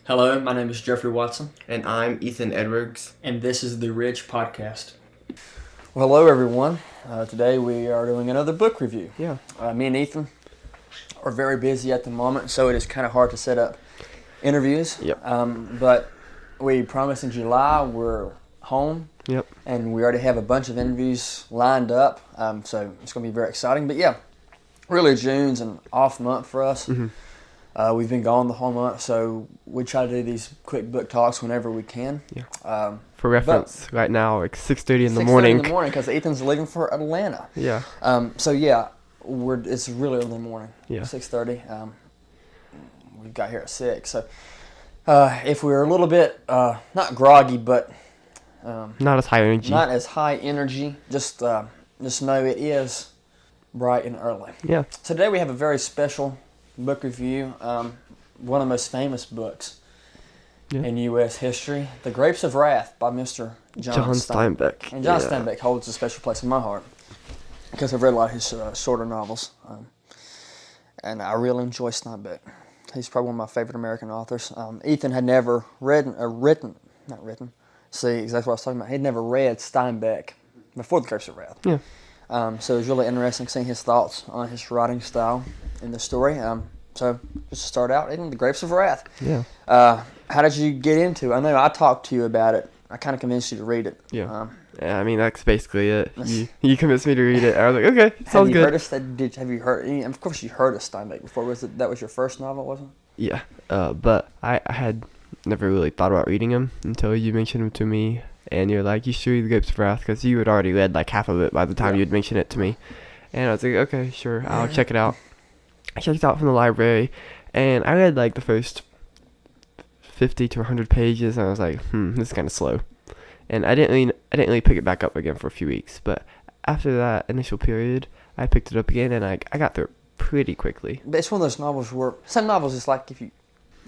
Hello, my name is Jeffrey Watson, And I'm Ethan Edwards. and this is the Ridge Podcast. Well, hello, everyone. Today we are doing another book review. Yeah. Me and Ethan are very busy at the moment, so it is kind of hard to set up interviews. Yep. But we promised in July we're home. Yep. And we already have a bunch of interviews lined up, so it's going to be very exciting. But yeah, really June's an off month for us. Mm-hmm. We've been gone the whole month, so we try to do these quick book talks whenever we can. Yeah. For reference, right now, like 6:30 in the 6:30 morning. in the morning, because Ethan's leaving for Atlanta. Yeah. So yeah, it's really early in the morning. Yeah. 6:30. We got here at 6. So if we're a little bit not groggy, but Not as high energy. not as high energy, just know it is bright and early. Yeah. So today we have a very special book review. One of the most famous books in U.S. history, The Grapes of Wrath by Mr. John Steinbeck. And John Steinbeck holds a special place in my heart because I've read a lot of his shorter novels. And I really enjoy Steinbeck. He's probably one of my favorite American authors. Ethan had never see exactly what I was talking about. He'd never read Steinbeck before The Grapes of Wrath. Yeah. So it was really interesting seeing his thoughts on his writing style in the story. So just to start out, The Grapes of Wrath. Yeah. How did you get into it? I know I talked to you about it. I kind of convinced you to read it. Yeah. Yeah, I mean, that's basically it. You convinced me to read it. I was like, okay, sounds good. Have you heard? Of course, you heard of Steinbeck before. That was your first novel, wasn't it? Yeah. But I had never really thought about reading him until you mentioned him to me. And you're like, you should read The Grapes of Wrath, because you had already read like half of it by the time you'd mentioned it to me. And I was like, okay, sure, I'll check it out. I checked it out from the library, and I read like the first 50 to 100 pages, and I was like, this is kind of slow. And I didn't really pick it back up again for a few weeks. But after that initial period, I picked it up again, and I got through it pretty quickly. But it's one of those novels where some novels, it's like if you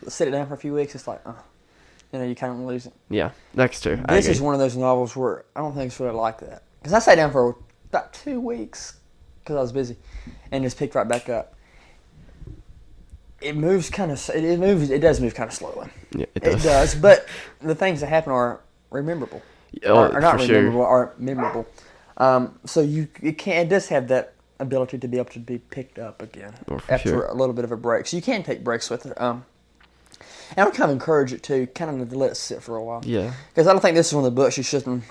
sit it down for a few weeks, it's like, you kind of lose it. Yeah, that's true. This is one of those novels where I don't think it's really like that. Because I sat down for about 2 weeks because I was busy, and just picked right back up. It moves kind of. It does move kind of slowly. Yeah, it does. It does, but the things that happen are rememberable. Are not rememberable, are memorable. So it does have that ability to be able to be picked up again after a little bit of a break. So you can take breaks with it. And I would kind of encourage it to kind of let it sit for a while. Yeah. Because I don't think this is one of the books you shouldn't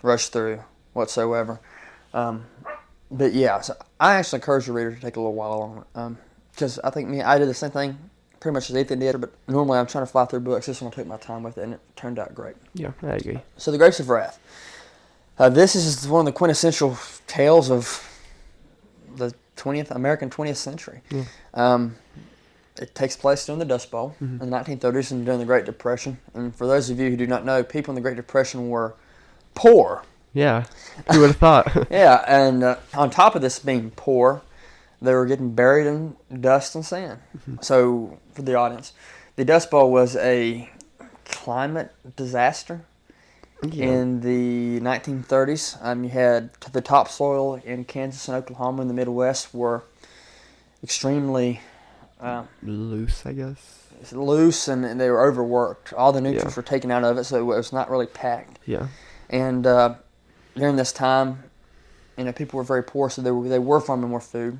rush through whatsoever. But yeah, so I actually encourage the reader to take a little while on it. Because I think I did the same thing pretty much as Ethan did, but normally I'm trying to fly through books. This one I took my time with it, and it turned out great. Yeah, I agree. So The Grapes of Wrath. This is one of the quintessential tales of the American 20th century. Yeah. It takes place during the Dust Bowl in the 1930s and during the Great Depression. And for those of you who do not know, people in the Great Depression were poor. Yeah, who would have thought? Yeah, and on top of this being poor, they were getting buried in dust and sand. So, for the audience, the Dust Bowl was a climate disaster in the 1930s. You had the topsoil in Kansas and Oklahoma in the Midwest were extremely loose, I guess. Loose, and they were overworked. All the nutrients were taken out of it, so it was not really packed. Yeah. And during this time, people were very poor, so they were farming more food.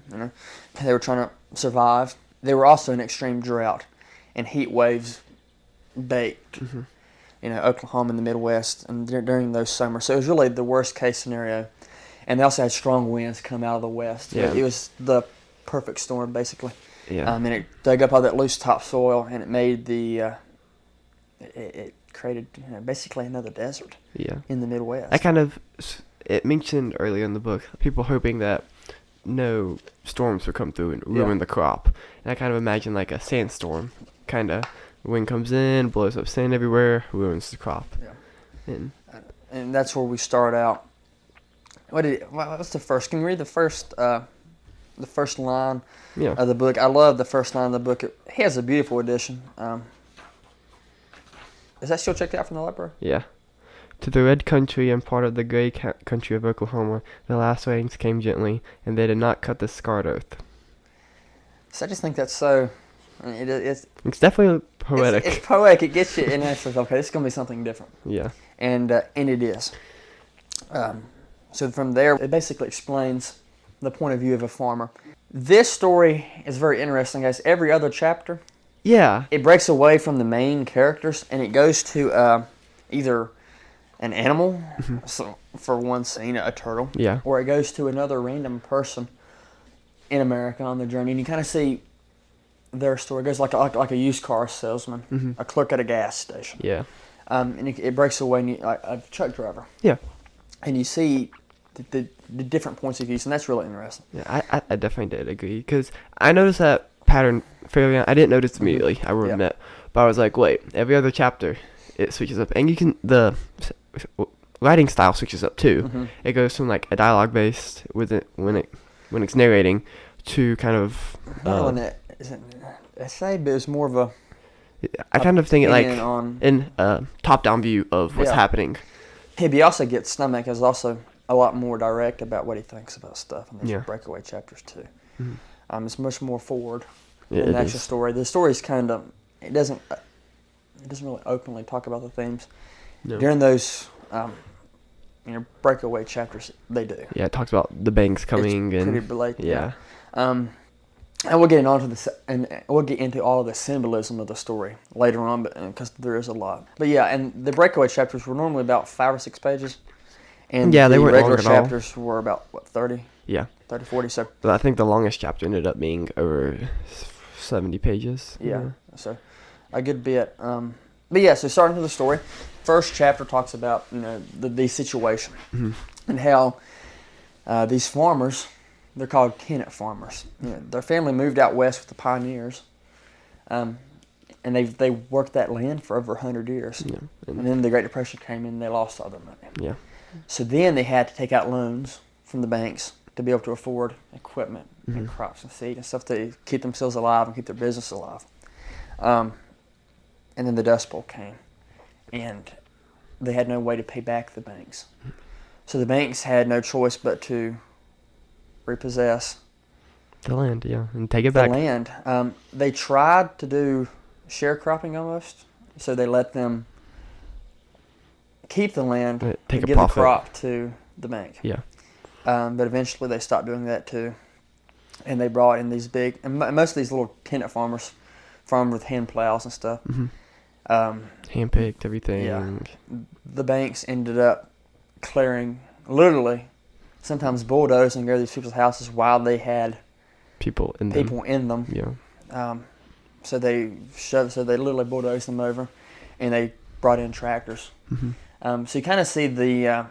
They were trying to survive. They were also in extreme drought, and heat waves baked. Oklahoma and the Midwest, and during those summers, so it was really the worst case scenario. And they also had strong winds come out of the west. Yeah. It was the perfect storm, basically. Yeah. And it dug up all that loose topsoil, and it made it created basically another desert. Yeah. In the Midwest. It mentioned earlier in the book, people hoping that no storms would come through and ruin the crop. And I kind of imagine like a sandstorm, kind of. Wind comes in, blows up sand everywhere, ruins the crop. Yeah. And that's where we start out. What's the first? Can you read the first line of the book? I love the first line of the book. It has a beautiful edition. Is that still checked out from the library? Yeah. To the red country and part of the gray country of Oklahoma, the last rains came gently, and they did not cut the scarred earth. So I just think that's so... It's definitely poetic. It's poetic. It gets you, and it's like, okay, this is gonna be something different, Yeah. and it is. So from there, it basically explains the point of view of a farmer. This story is very interesting, guys. Every other chapter, Yeah. it breaks away from the main characters, and it goes to either an animal, so for one scene, a turtle, Yeah. or it goes to another random person in America on the journey, and you kind of see their story. It goes like a used car salesman, a clerk at a gas station, Yeah. and it breaks away like a truck driver, Yeah. and you see the different points of view, and that's really interesting. Yeah, I definitely did agree because I noticed that pattern fairly. I didn't notice immediately. I will admit, but I was like, wait, every other chapter it switches up, and you can the writing style switches up too. It goes from like a dialogue based with it when it's narrating to kind of. Essay, but it's more of a. I kind of think it like on, in a top-down view of what's happening. He also gets Steinbeck is also a lot more direct about what he thinks about stuff, and there's breakaway chapters too. It's much more forward than the actual story. The story's kind of it doesn't really openly talk about the themes. No. During those breakaway chapters, they do. Yeah, it talks about the banks coming it's and pretty blatant. yeah. And we'll get onto we'll get into all of the symbolism of the story later on, but because there is a lot. But yeah, and the breakaway chapters were normally about 5 or 6 pages, and they the weren't regular long at all. chapters were about 30. Yeah. 30, 40. So But I think the longest chapter ended up being over 70 pages. yeah, so a good bit. But yeah, so starting to the story, first chapter talks about the situation and how these farmers. They're called tenant farmers. Their family moved out west with the pioneers, and they worked that land for over 100 years. Yeah. And then the Great Depression came in, and they lost all their money. Yeah. So then they had to take out loans from the banks to be able to afford equipment and crops and seed and stuff to keep themselves alive and keep their business alive. And then the Dust Bowl came, and they had no way to pay back the banks. So the banks had no choice but to repossess the land, and take it back. The land. They tried to do sharecropping almost, so they let them keep the land and give the crop to the bank. Yeah. But eventually they stopped doing that too, and they brought in these big, and most of these little tenant farmers farmed with hand plows and stuff. Hand-picked everything. Yeah. The banks ended up clearing, literally, sometimes bulldozing and go to these people's houses while they had people in them. Yeah. So they literally bulldozed them over, and they brought in tractors. So you kind of see the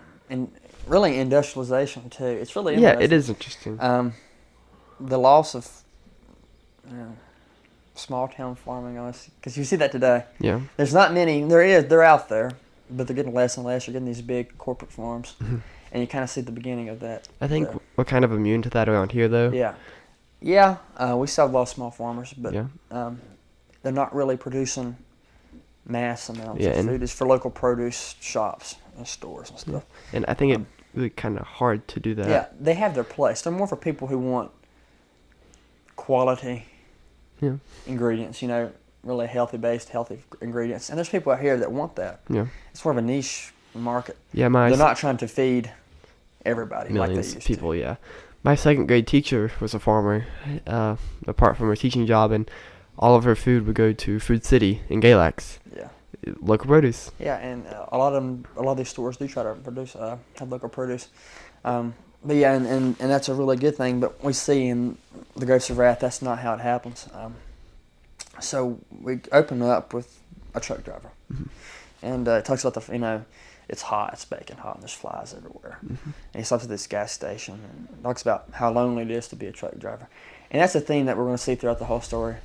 really industrialization too. It's really interesting. Yeah, it is interesting. The loss of small town farming, honestly, because you see that today. Yeah. There's not many. They're out there, but they're getting less and less. You're getting these big corporate farms. And you kind of see the beginning of that. I think we're kind of immune to that around here, though. Yeah. Yeah, we still have a lot of small farmers, but they're not really producing mass amounts of food. It's for local produce shops and stores and stuff. And I think it's really kind of hard to do that. Yeah, they have their place. They're more for people who want quality ingredients, really healthy ingredients. And there's people out here that want that. Yeah. It's more of a niche market. Yeah, they're not trying to feed everybody millions like they used people, to. Yeah. My second grade teacher was a farmer, apart from her teaching job, and all of her food would go to Food City in Galax. Yeah. Local produce. Yeah, and a lot of these stores do try to produce, have local produce. But yeah, and that's a really good thing. But we see in the Grapes of Wrath, that's not how it happens. So we open up with a truck driver, and it talks about it's hot, it's baking hot, and there's flies everywhere. And he stops at this gas station and talks about how lonely it is to be a truck driver. And that's the theme that we're going to see throughout the whole story,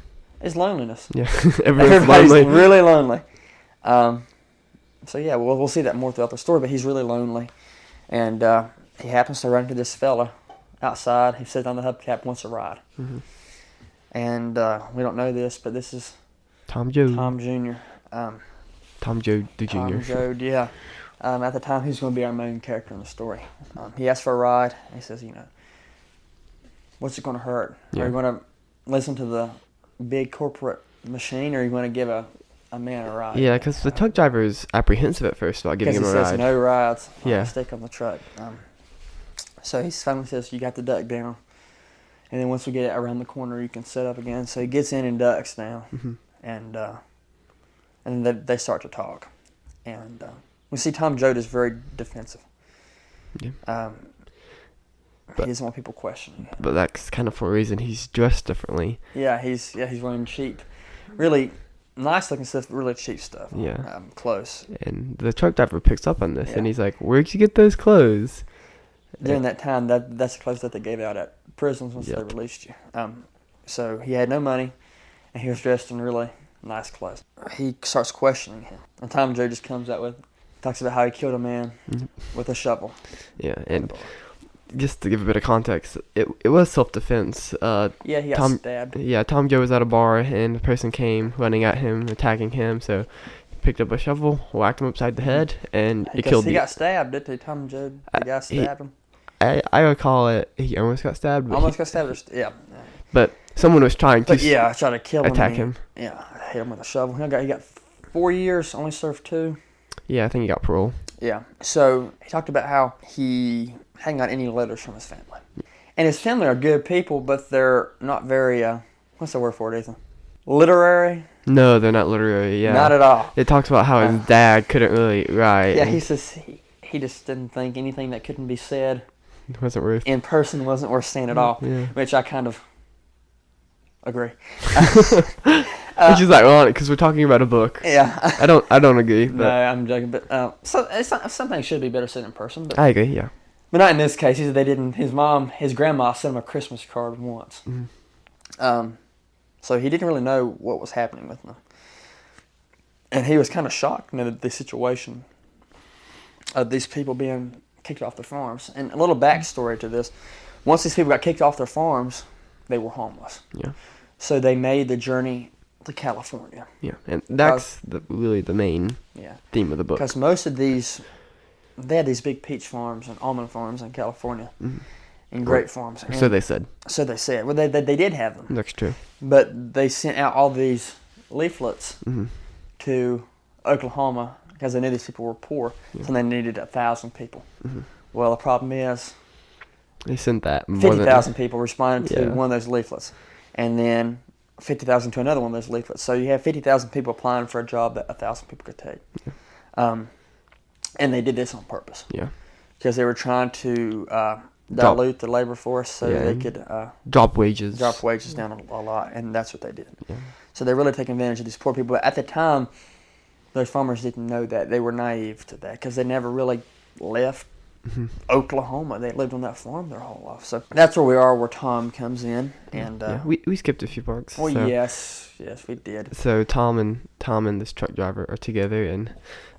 is loneliness. Yeah, everybody's lonely. Really lonely. So yeah, we'll see that more throughout the story, but he's really lonely. And he happens to run into this fella outside. He sits on the hubcap, wants a ride. And we don't know this, but this is Tom Joad. Tom Jr. Tom Joad, the Jr. Tom Joad, yeah. At the time, he's going to be our main character in the story. He asks for a ride. He says, what's it going to hurt? Yeah. Are you going to listen to the big corporate machine, or you want to give a man a ride? Yeah, because the truck driver is apprehensive at first about giving him Because a he says ride. no rides. Yeah. Stick on the truck. So he finally says, "You got to duck down." And then once we get around the corner, you can set up again. So he gets in and ducks down, and then they start to talk, and we see Tom Joad is very defensive. Yeah. He doesn't want people questioning him. But that's kind of for a reason. He's dressed differently. Yeah, he's wearing cheap, really nice looking stuff, but really cheap stuff. Yeah. Clothes. And the truck driver picks up on this, Yeah. and he's like, "Where'd you get those clothes?" During that time, that's the clothes that they gave out at prisons once they released you. So he had no money, and he was dressed in really nice clothes. He starts questioning him, and Tom Joad just comes out with, talks about how he killed a man with a shovel. Yeah, and just to give a bit of context, it was self-defense. Yeah, he got stabbed. Yeah, Tom Joad was at a bar, and a person came running at him, attacking him, so he picked up a shovel, whacked him upside the head, and it killed him. He got stabbed, didn't he? Tom Joad, the guy stabbed him. I recall it. He almost got stabbed. Almost got stabbed. Yeah. But someone was trying to. I tried to kill him. Attack him. Yeah, hit him with a shovel. He got 4 years. Only served 2. Yeah, I think he got parole. Yeah. So he talked about how he hadn't got any letters from his family, and his family are good people, but they're not very. What's the word for it, Ethan? Literary. No, they're not literary. Yeah. Not at all. It talks about how his dad couldn't really write. Yeah, he says he just didn't think anything that couldn't be said It wasn't worth. in person wasn't worth saying at all. Yeah. Which I kind of agree. Which is ironic because we're talking about a book. Yeah. I don't agree. But No, I'm joking. But some things should be better said in person. But, I agree. Yeah. but not in this case. He said they didn't. His grandma sent him a Christmas card once. So he didn't really know what was happening with them. And he was kind of shocked at the situation of these people being kicked off their farms. And a little backstory to this: once these people got kicked off their farms, they were homeless. Yeah. So they made the journey to California. Yeah, and that's really the main theme of the book. Because most of these, they had these big peach farms and almond farms in California, and grape farms. And so they said. So they said. Well, they did have them. That's true. But they sent out all these leaflets to Oklahoma because they knew these people were poor, so they needed 1,000 people. Well, the problem is They sent that. 50,000 people responded to Yeah. one of those leaflets, and then 50,000 to another one of those leaflets. So you have 50,000 people applying for a job that 1,000 people could take. And they did this on purpose. Yeah. Because they were trying to dilute the labor force so they could drop wages. drop wages down a lot, and that's what they did. Yeah. So they really take advantage of these poor people. But at the time, those farmers didn't know that. They were naive to that because they never really left Oklahoma. They lived on that farm their whole life. So that's where we are, where Tom comes in. And we skipped a few parts. well, so. yes, we did. So Tom and this truck driver are together, and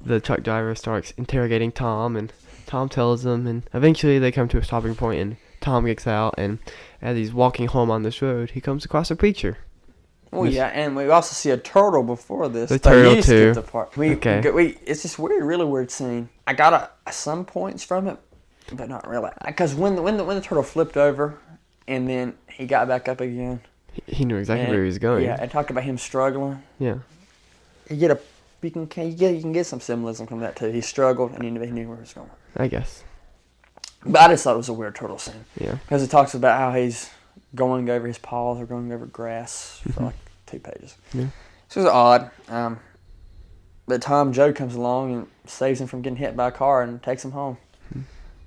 the truck driver starts interrogating Tom, and Tom tells him, and eventually they come to a stopping point, and Tom gets out, and as he's walking home on this road, he comes across a preacher. Oh yeah, and we also see a turtle before this. The turtle you too. skipped a part. It's just weird, really weird scene. I got some points from it, but not really. Because when the turtle flipped over, and then he got back up again. He knew exactly where he was going. Yeah, and talked about him struggling. Yeah. You can get some symbolism from that too. He struggled, and he knew where he was going. I guess. But I just thought it was a weird turtle scene. Yeah. Because it talks about how he's going over his paws or going over grass for like 2 pages. Yeah. So it was odd. But Tom Joad comes along and saves him from getting hit by a car and takes him home.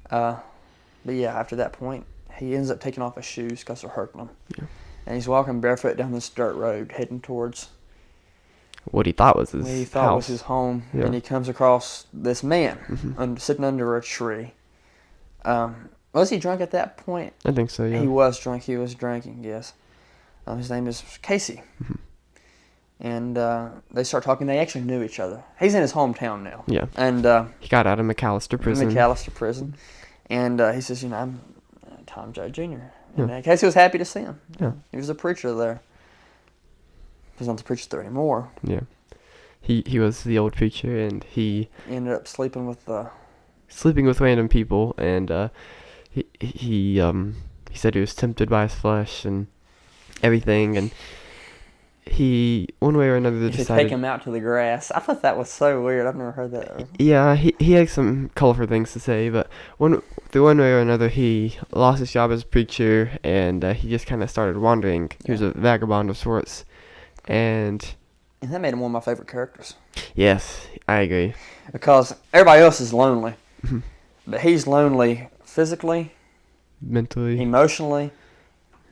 But yeah, after that point, he ends up taking off his shoes because they're hurting him. Yeah. And he's walking barefoot down this dirt road, heading towards What he thought was his what he thought house. was his home. Yeah. And he comes across this man sitting under a tree. Was he drunk at that point? I think so, yeah. He was drunk. He was drinking, yes. His name is Casey. And they start talking. They actually knew each other. He's in his hometown now. Yeah. And He got out of McAllister prison. McAllister prison. And he says, I'm Tom Joad Jr. And Casey was happy to see him. Yeah. He was a preacher there. He's not the preacher there anymore. Yeah. He was the old preacher, and he ended up sleeping with random people, and he said he was tempted by his flesh and everything, and he one way or another You should decided. take him out to the grass. I thought that was so weird. I've never heard that. Yeah, he had some colorful things to say, but the one way or another, he lost his job as a preacher, and he just kind of started wandering. He was a vagabond of sorts, and And that made him one of my favorite characters. yes, I agree. Because everybody else is lonely. Mhm. But he's lonely physically, Mentally, emotionally,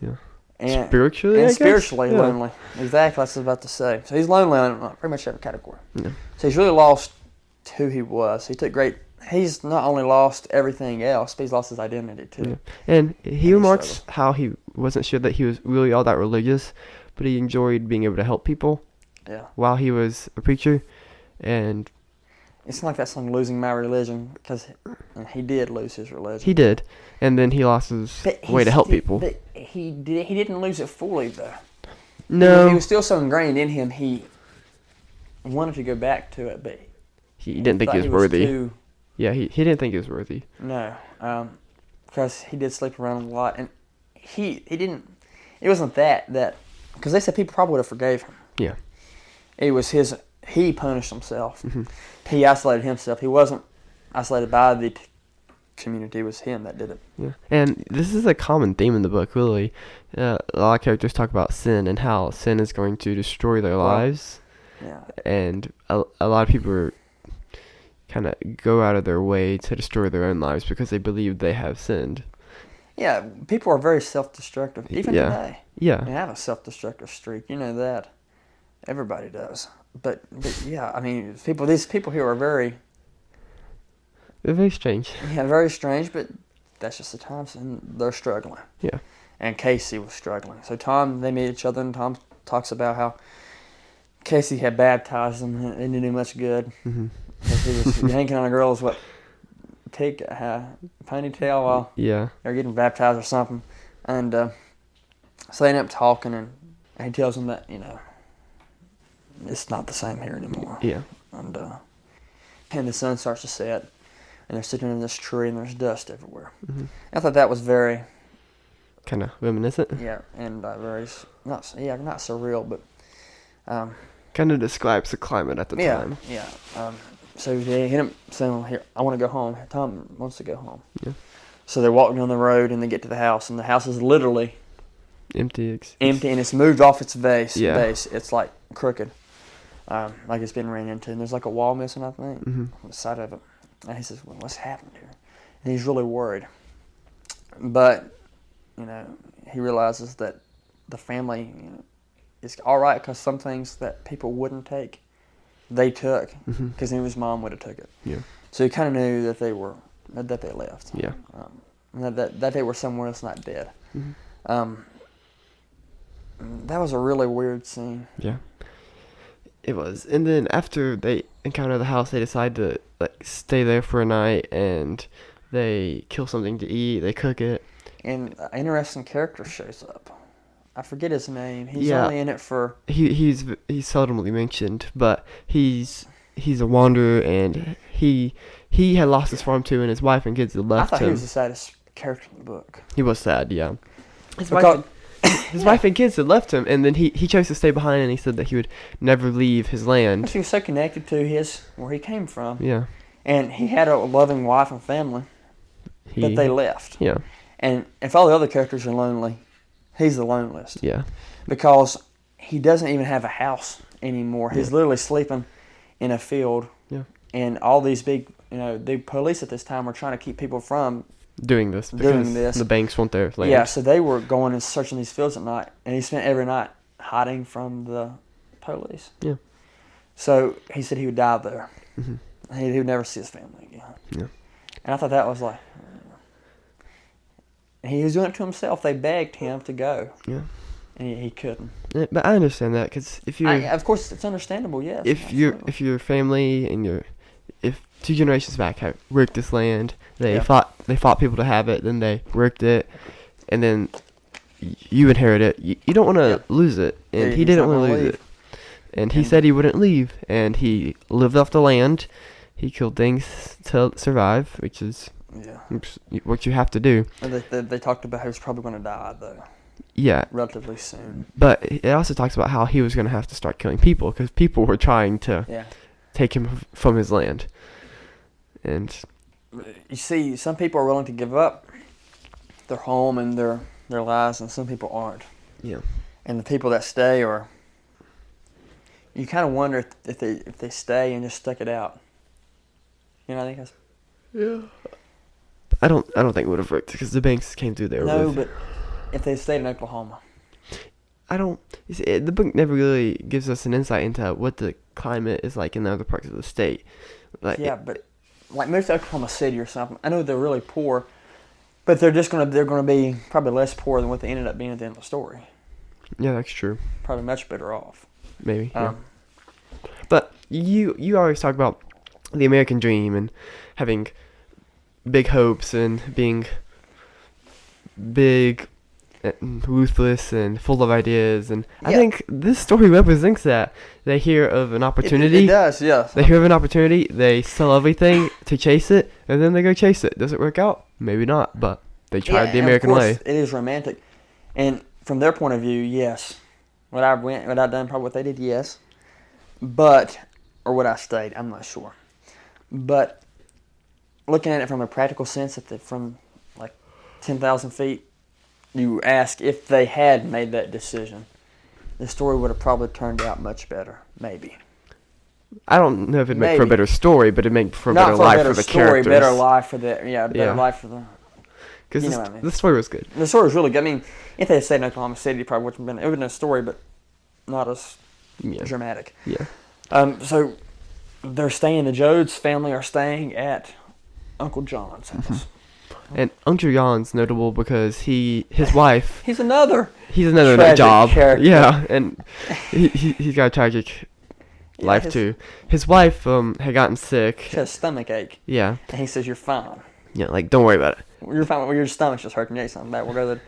yeah, and spiritually, and I guess? spiritually Yeah. lonely. Exactly, that's what I was about to say. So he's lonely on pretty much every category. Yeah. So he's really lost who he was. He's not only lost everything else, but he's lost his identity too. Yeah. And he he remarks struggles. how he wasn't sure that he was really all that religious, but he enjoyed being able to help people Yeah. while he was a preacher, and It's like that song "Losing My Religion" because he did lose his religion. he did, and then he lost his But way to help people. But he didn't lose it fully though. No, He was still so ingrained in him. He wanted to go back to it, but he didn't think thought he was worthy. too- Yeah, he didn't think he was worthy. No, because he did sleep around a lot, and he didn't. It wasn't that because they said people probably would have forgave him. Yeah. It was his. He punished himself. Mhm. He isolated himself. He wasn't isolated by the community. It was him that did it. Yeah, and this is a common theme in the book, really. A lot of characters talk about sin and how sin is going to destroy their lives, Yeah. and a lot of people kind of go out of their way to destroy their own lives because they believe they have sinned. Yeah. People are very self-destructive, even Yeah. today. Yeah, They have a self-destructive streak. You know that. Everybody does. But yeah, I mean, these people here are very, they're very strange. very strange, but that's just the times, and they're struggling. Yeah. And Casey was struggling. So they meet each other, and Tom talks about how Casey had baptized him, and it didn't do much good. Hmm. Because he was yanking on a girl's ponytail while Yeah, they're getting baptized or something. And so they end up talking, and he tells them that, it's not the same here anymore. yeah, And the sun starts to set, and they're sitting in this tree, and there's dust everywhere. hmm I thought that was very, kind of reminiscent. and very not surreal, but Kind of describes the climate at the time. yeah. So they hit him saying, "Here, I want to go home." Tom wants to go home. Yeah. So they're walking down the road, and they get to the house, and the house is literally Empty. empty, and it's moved off its base. Yeah. It's like crooked, like it's been ran into, and there's like a wall missing, I think, Hmm. on the side of it. And he says, "Well, what's happened here?" And he's really worried. But he realizes that the family is all right because some things that people wouldn't take, they took Hmm. because he knew his mom would have took it. Yeah. So he kind of knew that they left. Yeah. And that they were somewhere else, not dead. Hmm. That was a really weird scene. Yeah. It was. And then after they encounter the house, they decide to stay there for a night, and they kill something to eat. They cook it. And an interesting character shows up. I forget his name. He's Yeah. only in it for. He's seldomly mentioned, but he's a wanderer, and he had lost his farm too, and his wife and kids had I left thought him. he was the saddest character in the book. He was sad, yeah. His Because- wife and kids had left him, and then he chose to stay behind, and he said that he would never leave his land. He was so connected to where he came from, Yeah. and he had a loving wife and family, but they left. Yeah. And if all the other characters are lonely, he's the loneliest Yeah. because he doesn't even have a house anymore. He's Yeah. literally sleeping in a field. Yeah. And all these big, the police at this time were trying to keep people from. Doing this because the banks want their land. Yeah, so they were going and searching these fields at night, and he spent every night hiding from the police. Yeah. So he said he would die there. Hmm. He would never see his family again. Yeah. And I thought that was like, he was doing it to himself. They begged him to go. Yeah. And he couldn't. Yeah, but I understand that because if you Of course, it's understandable. Yes. if absolutely. your family and if 2 generations back have worked this land, they Yeah. fought people to have it, then they worked it, and then you inherit it. You don't want to Yeah. lose it, and Yeah, he he's didn't not want to gonna lose leave. it. And he And- said he wouldn't leave, and he lived off the land. He killed things to survive, which is Yeah. what you have to do. And they talked about he was probably going to die though. Yeah, relatively soon. but it also talks about how he was going to have to start killing people because people were trying to Yeah. take him from his land. And You see, some people are willing to give up their home and their lives, and some people aren't. yeah, And the people that stay are. You kind of wonder if they stay and just stuck it out. You know, I think that's. yeah. I don't think it would have worked because the banks came through there. No, but if they stayed in Oklahoma. I don't. You see, the book never really gives us an insight into what the climate is like in the other parts of the state. Like, Yeah, but like most Oklahoma City or something, I know they're really poor, but they're gonna be probably less poor than what they ended up being at the end of the story. yeah, that's true. Probably much better off. Maybe. Yeah. But you always talk about the American dream and having big hopes and being big, and ruthless and full of ideas, and I think this story represents that. They hear of an opportunity. It does, yes. They hear of an opportunity. They sell everything to chase it, and then they go chase it. Does it work out? Maybe not, but they tried the American way. It is romantic, and from their point of view, yes. Would I done probably what they did? Yes, but or would I stayed? I'm not sure. But looking at it from a practical sense, from like 10,000 feet, you ask if they had made that decision, the story would have probably turned out much better. Maybe. I don't know if it'd make for a better story, but it'd make for a better life for the characters. Better life for the better life for the. Because you know what I mean. The story was good. The story was really good. I mean, if they had stayed in Oklahoma City, it probably would have been a story, but not as dramatic. Yeah. So they're staying. The Jodes family are staying at Uncle John's house. And Uncle John's notable because his wife. He's another tragic job. Character. Yeah, and he's got a tragic life too. His wife had gotten sick. She has a stomach ache. Yeah. And he says, "You're fine. Yeah, like don't worry about it. You're fine. Your stomach's just hurting. You ate something bad. We'll go to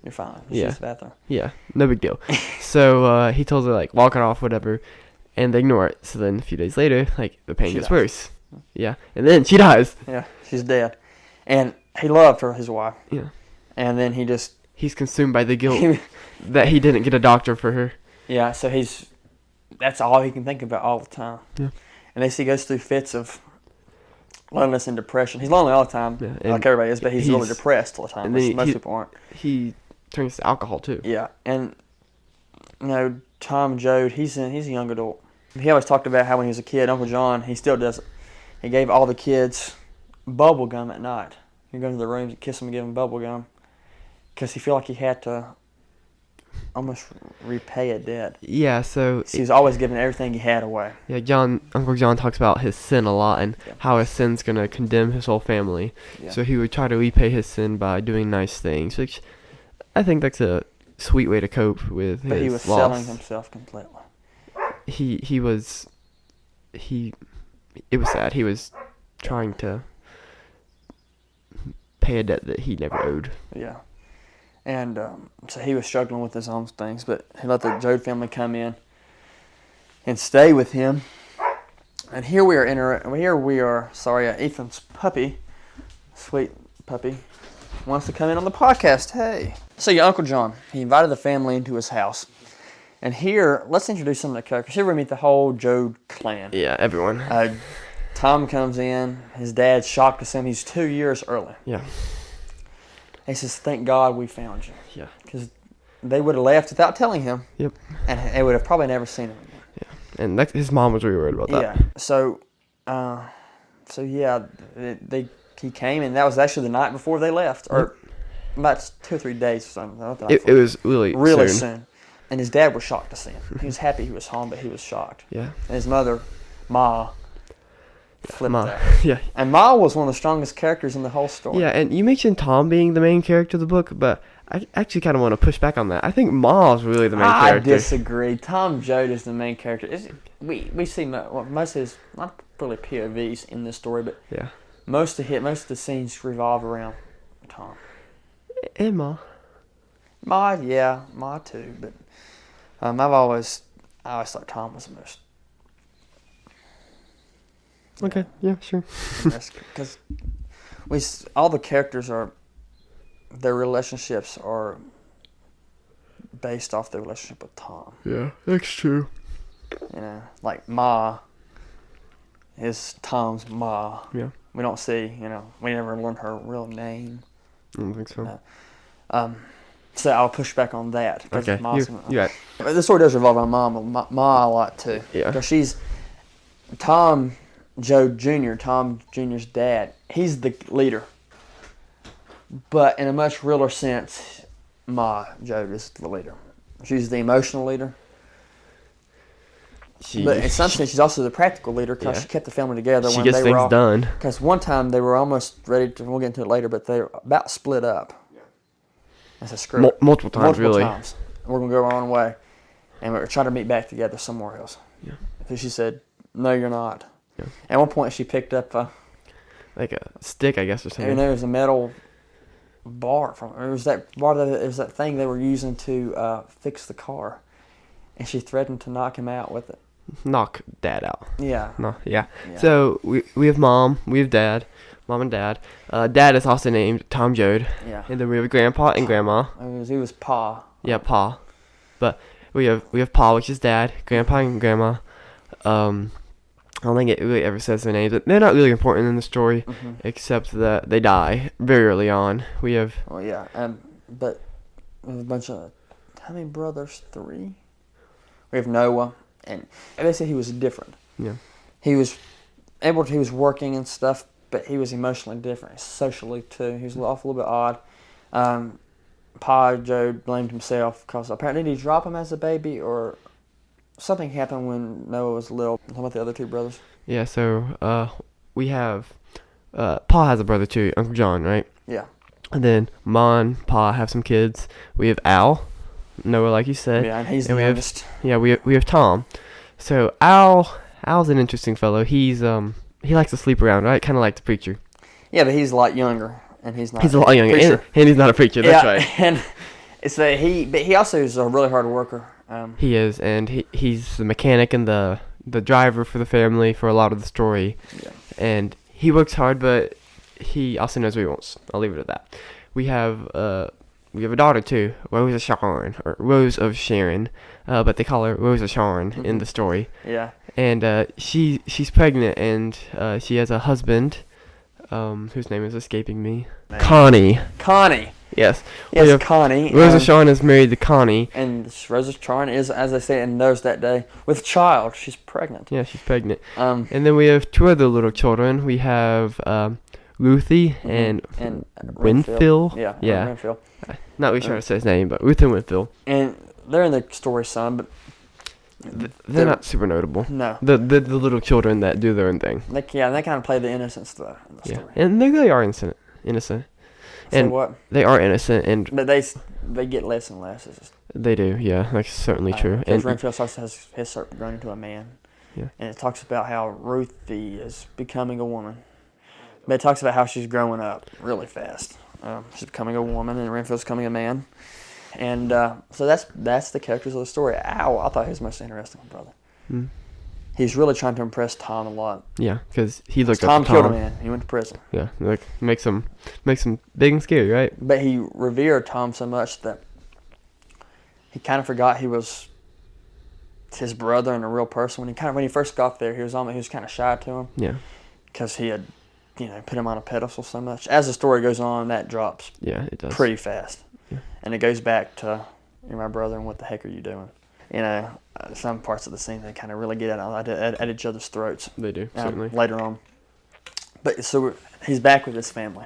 you're fine. It's just the bathroom." Yeah, no big deal. So he tells her like walk it off, whatever, and they ignore it. So then a few days later, like the pain gets worse. Yeah, and then she dies. Yeah, she's dead, and he loved her, his wife. Yeah, and then he's consumed by the guilt that he didn't get a doctor for her. Yeah, so that's all he can think about all the time. Yeah, and he goes through fits of loneliness and depression. He's lonely all the time, like everybody is, but he's really depressed all the time. Most people aren't. He turns to alcohol too. Yeah, and Tom Joad, he's a young adult. He always talked about how when he was a kid, Uncle John, he still does it. He gave all the kids bubble gum at night. He'd go to the rooms and kiss them and give them bubble gum because he felt like he had to almost repay a debt. Yeah, so he was always giving everything he had away. Yeah, Uncle John talks about his sin a lot and how his sin's gonna condemn his whole family. Yeah. So he would try to repay his sin by doing nice things, which I think that's a sweet way to cope with his loss. But he was selling himself completely. It was sad. He was trying to pay a debt that he never owed. Yeah. And so he was struggling with his own things, but he let the Joad family come in and stay with him. And here we are. Ethan's puppy, sweet puppy, wants to come in on the podcast. Hey. So your Uncle John, he invited the family into his house. And here, let's introduce some of the characters. Here we meet the whole Joad clan. Yeah, everyone. Tom comes in. His dad's shocked to see him. He's 2 years early. Yeah. He says, "Thank God we found you." Yeah. Because they would have left without telling him. Yep. And they would have probably never seen him again. Yeah. And his mom was really worried about that. Yeah. He came, and that was actually the night before they left, or about 2 or 3 days or something. It was really soon. And his dad was shocked to see him. He was happy he was home, but he was shocked. Yeah. And his mother, Ma, flipped out. Yeah. And Ma was one of the strongest characters in the whole story. Yeah, and you mentioned Tom being the main character of the book, but I actually kind of want to push back on that. I think Ma's really the main character. I disagree. Tom Joad is the main character. We see most of his, not really POVs in this story, but most of the scenes revolve around Tom. And Ma. Ma too, but I always thought Tom was the most. Okay, yeah, sure. Because all the characters their relationships are based off their relationship with Tom. Yeah, that's true. You know, like Ma is Tom's Ma. Yeah. We don't see, we never learn her real name. I don't think so. No. So I'll push back on that. Okay, Yeah. The story does revolve around Ma a lot too. Yeah. Because she's Tom Jr.'s dad. He's the leader. But in a much realer sense, Ma Joe is the leader. She's the emotional leader. But in some sense, she's also the practical leader because she kept the family together. She gets things done. Because one time they were almost ready to, we'll get into it later, but they were about split up. I said, screw it. Multiple times, really. Times. We're going to go our own way. And we're trying to meet back together somewhere else. Yeah. So she said, no, you're not. Yeah. At one point, she picked up like a stick, I guess, or something. And there was a metal bar. It was that thing they were using to fix the car. And she threatened to knock him out with it. Knock Dad out. Yeah. No, yeah. So we have Mom, we have Dad, Mom and Dad. Dad is also named Tom Joad. Yeah. And then we have Grandpa and Grandma. He was Pa. Yeah, Pa. But we have Pa, which is Dad, Grandpa and Grandma. I don't think it really ever says their names, but they're not really important in the story, except that they die very early on. We have. Oh yeah, but we have a bunch of how many brothers? 3. We have Noah, and they say he was different. Yeah. He was working and stuff, but he was emotionally different, socially too. He was a little bit odd. Pa Joe blamed himself because apparently did he drop him as a baby or something happened when Noah was little. How about the other 2 brothers? Yeah. So we have Pa has a brother too, Uncle John, right? Yeah. And then Ma and Pa have some kids. We have Al, Noah, like you said. Yeah, and he's the youngest. We have Tom. So Al's an interesting fellow. He likes to sleep around, right? Kind of like the preacher. Yeah, but he's a lot younger, and he's not. He's a lot younger, and he's not a preacher. That's right. And it's but he also is a really hard worker. He is, and he's the mechanic and the driver for the family for a lot of the story. Yeah. And he works hard, but he also knows what he wants. I'll leave it at that. We have a daughter too, Rose of Sharon, but they call her Rose of Sharon in the story. Yeah. And she's pregnant, and she has a husband, whose name is escaping me. Connie. Yes. Yes, Connie. Rose of Sharon is married to Connie. And Rose of Sharon is, as they say in those that day, with a child. She's pregnant. Yeah, she's pregnant. And then we have 2 other little children. We have Ruthie and Winfield. Yeah. Winfield. Not really sure how to say his name, but Ruth and Winfield. And they're in the story some, but they're not super notable. No. The little children that do their own thing. They kind of play the innocent stuff in the story. And they really are innocent. And what? They are innocent, but they get less and less. They do, yeah. That's certainly true. And Renfield starts to have his grown into a man. Yeah. And it talks about how Ruthie is becoming a woman. But it talks about how she's growing up really fast. She's becoming a woman, and Renfield's becoming a man. And so that's the characters of the story. Al, I thought he was the most interesting brother. Mm. He's really trying to impress Tom a lot. Yeah, because he looked up Tom to Tom. killed a man. He went to prison. Yeah, makes him big and scary, right? But he revered Tom so much that he kind of forgot he was his brother and a real person. When he first got there, he was kind of shy to him. Yeah. Because he had, put him on a pedestal so much. As the story goes on, that drops. Yeah, it does. Pretty fast. Yeah. And it goes back to, you're my brother, and what the heck are you doing? Some parts of the scene, they kind of really get at each other's throats. They do, certainly. Later on. But so he's back with his family.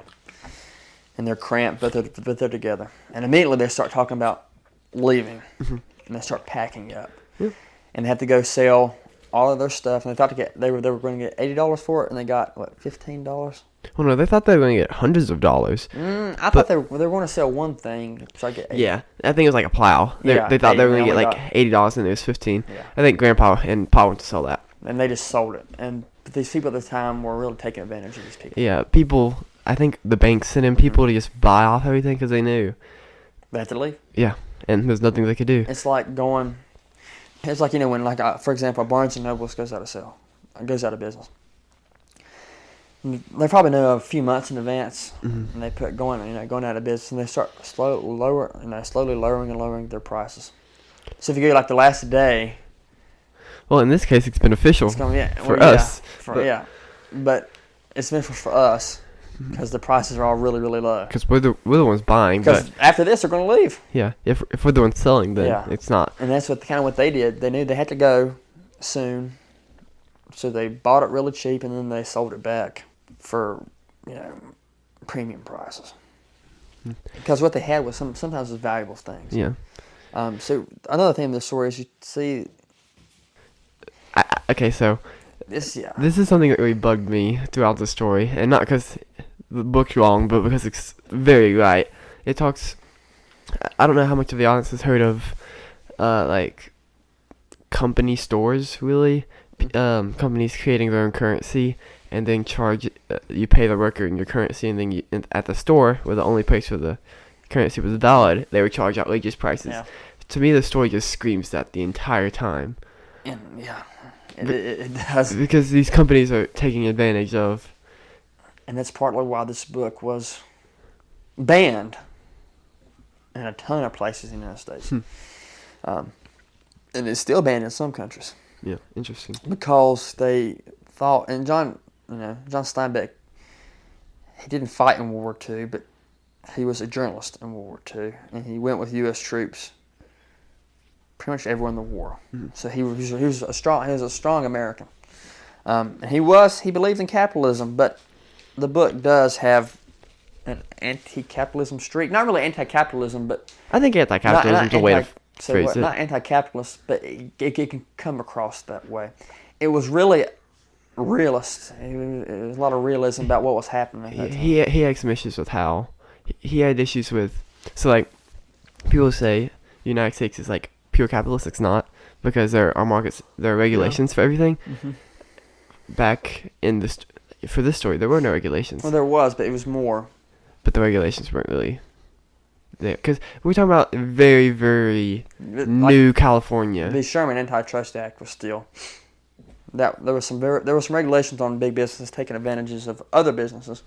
And they're cramped, but they're together. And immediately they start talking about leaving. Mm-hmm. And they start packing up. Yeah. And they have to go sell all of their stuff. And they thought they were going to get $80 for it, and they got, $15? Well, no, they thought they were going to get hundreds of dollars. I thought they were going to sell one thing, so I get $80. Yeah, I think it was like a plow. They thought they were going to get like $80, and it was $15. Yeah. I think Grandpa and Pa went to sell that. And they just sold it. And these people at the time were really taking advantage of these people. Yeah, people. I think the bank sent in people to just buy off everything because they knew. They had to leave. Yeah, and there's nothing they could do. It's like when, for example, Barnes & Noble goes out of business. They probably know a few months in advance, Mm-hmm. and they put going out of business, and they start slowly lowering and lowering their prices. So if you go like the last day, Well, in this case, it's beneficial it's going for us. but it's beneficial for us because the prices are all really really low. Because we're the ones buying, but Because after this, they're going to leave. yeah, if we're the ones selling, then Yeah. it's not. And that's what they did. They knew they had to go soon, so they bought it really cheap and then they sold it back for premium prices. Because what they had was sometimes was valuable things. Yeah. So another thing in the story is you see Okay, so this. Yeah. this is something that really bugged me throughout the story, and not because the book's wrong, but because it's very right. It talks. I don't know how much of the audience has heard of, like, company stores. Really, companies creating their own currency and then charge. You pay the worker in your currency, and then at the store, where the only place where the currency was valid, they would charge outrageous prices. Yeah. To me, the story just screams that the entire time. And yeah. It does. Because these companies are taking advantage of. And that's partly why this book was banned in a ton of places in the United States. And it's still banned in some countries. Yeah, interesting. Because they thought, and John Steinbeck, he didn't fight in World War II, but he was a journalist in World War II, and he went with U.S. troops pretty much everywhere in the war. So he was a strong American. And he believed in capitalism, but the book does have an anti-capitalism streak. Not really anti-capitalism, but I think anti-capitalism is a way to phrase it. Not anti-capitalist, but it can come across that way. It was really realist. It was a lot of realism about what was happening at that time. He had some issues with how he had issues with. So, like, people say the United States is like pure capitalist. It's not, because there are markets, there are regulations for everything. Mm-hmm. Back in this, for this story, there were no regulations. Well, there was, but it was more. But the regulations weren't really there, because we're talking about very, very new California. The Sherman Antitrust Act was still that there was some regulations on big businesses taking advantages of other businesses,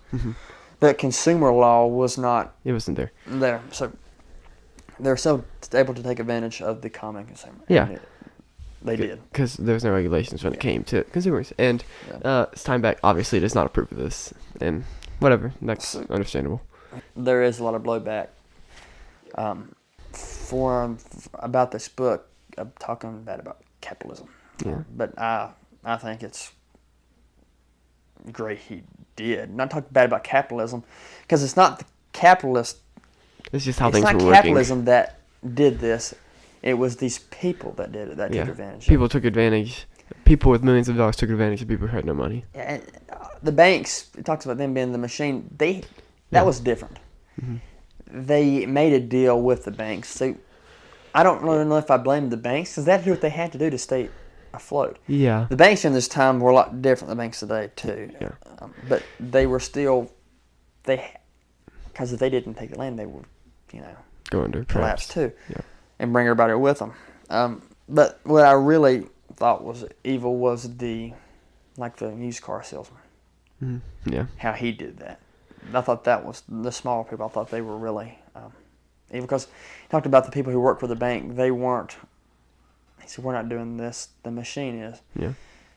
but consumer law was not. It wasn't there. So they were still able to take advantage of the common consumer. Yeah. They did. Because there was no regulations when it came to consumers. And Steinbeck obviously does not approve of this. And whatever, that's understandable. There is a lot of blowback about this book, talking bad about capitalism. Yeah. But I think it's great he did. Not talk bad about capitalism, because it's not the capitalist. It's just how things were working. It's not capitalism that did this. It was these people that did it, that took advantage. People took advantage. People with millions of dollars took advantage of people who had no money. Yeah, and the banks, it talks about them being the machine. That was different. Mm-hmm. They made a deal with the banks. So I don't really know if I blame the banks, because they had to do what they had to do to stay afloat. Yeah. The banks in this time were a lot different than the banks today, too. Yeah. But they were still, because if they didn't take the land, they would, go under, collapse too. Yeah. And bring everybody with them. But what I really thought was evil was the used car salesman. Mm-hmm. Yeah. How he did that. I thought that was the smaller people. I thought they were really evil, because he talked about the people who work for the bank. They weren't. He said, "We're not doing this. The machine is. Yeah.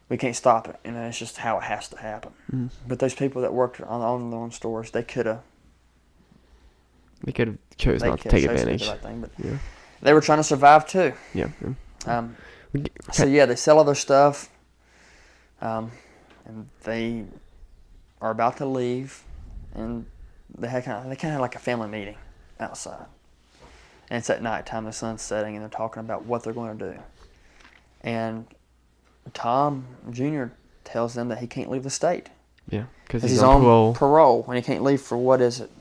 We can't stop it. And it's just how it has to happen." Mm-hmm. But those people that worked on their own stores, they could have. They could have chose not to take advantage. But they were trying to survive too. Yeah. So they sell all their stuff, and they are about to leave, and they kind of had like a family meeting outside, and it's at nighttime, the sun's setting, and they're talking about what they're going to do, and Tom Jr. tells them that he can't leave the state. Yeah, because he's on parole, and he can't leave for what is it?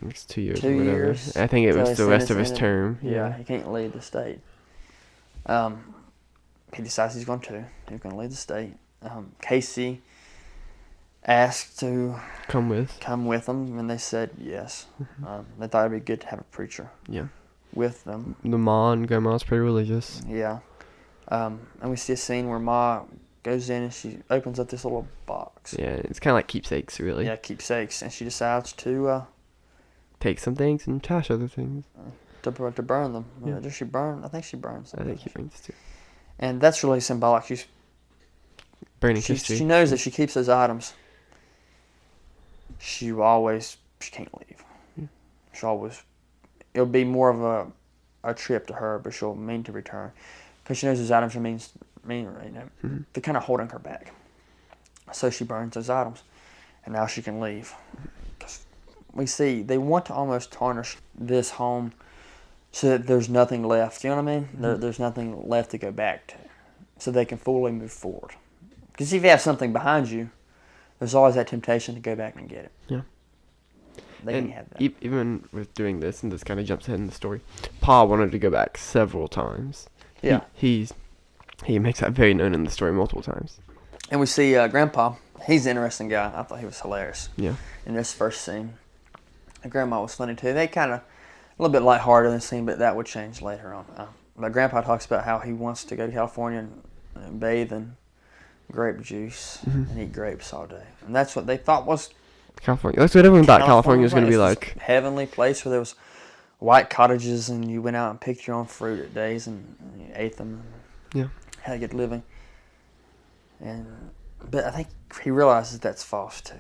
It's 2 years. 2 years. I think it was the rest of his term. Yeah, he can't leave the state. He decides he's going to leave the state. Casey asked to come with them, and they said yes. They thought it'd be good to have a preacher. Yeah. With them. The Ma and Grandma's pretty religious. Yeah. And we see a scene where Ma goes in and she opens up this little box. Yeah, it's kind of like keepsakes, really. Yeah, keepsakes, and she decides to Take some things and trash other things. to burn them. Yeah. Does she burn? I think she burns them. I think he brings too. And that's really symbolic. Burning history. She knows that she keeps those items. She can't leave. Yeah. It'll be more of a trip to her, but she'll mean to return. Because she knows those items they're kind of holding her back. So she burns those items. And now she can leave. Because we see they want to almost tarnish this home so that there's nothing left. You know what I mean? There's nothing left to go back to. So they can fully move forward. Because if you have something behind you, there's always that temptation to go back and get it. Yeah. They and can have that. Even with doing this, and this kind of jumps ahead in the story, Pa wanted to go back several times. Yeah. He makes that very known in the story multiple times. And we see Grandpa. He's an interesting guy. I thought he was hilarious. Yeah. In this first scene. And Grandma was funny too. They kind of, a little bit lighthearted in the scene, but that would change later on. But Grandpa talks about how he wants to go to California and bathe in grape juice and eat grapes all day. And that's what they thought was California. That's what everyone thought California was going to be It's like. this heavenly place where there was white cottages and you went out and picked your own fruit at days and you ate them. Yeah. Had a good living. But I think he realizes that's false too.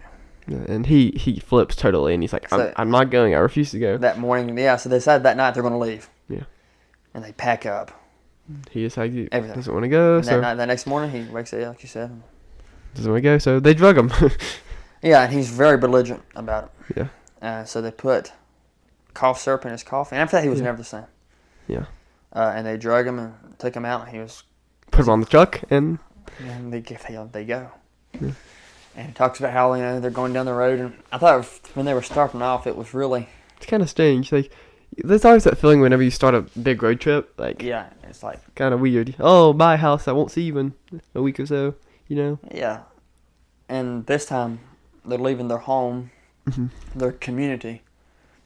Yeah, and he flips totally, and he's like, I'm not going. I refuse to go. That morning, so they decided that night they're going to leave. Yeah. And they pack up. He decides he Everything. doesn't want to go, And so... that next morning, he wakes up, like you said. Doesn't want to go, so they drug him. Yeah, and he's very belligerent about it. Yeah. So they put cough syrup in his coffee. And after that, he was never the same. Yeah. And they drug him and took him out. And he was... Put him on the truck, and they go. Yeah. And he talks about how they're going down the road. And I thought when they were starting off, it was really... It's kind of strange. Like, there's always that feeling whenever you start a big road trip. Like, yeah, it's like... kind of weird. Oh, my house, I won't see you in a week or so, you know? Yeah. And this time, they're leaving their home, their community,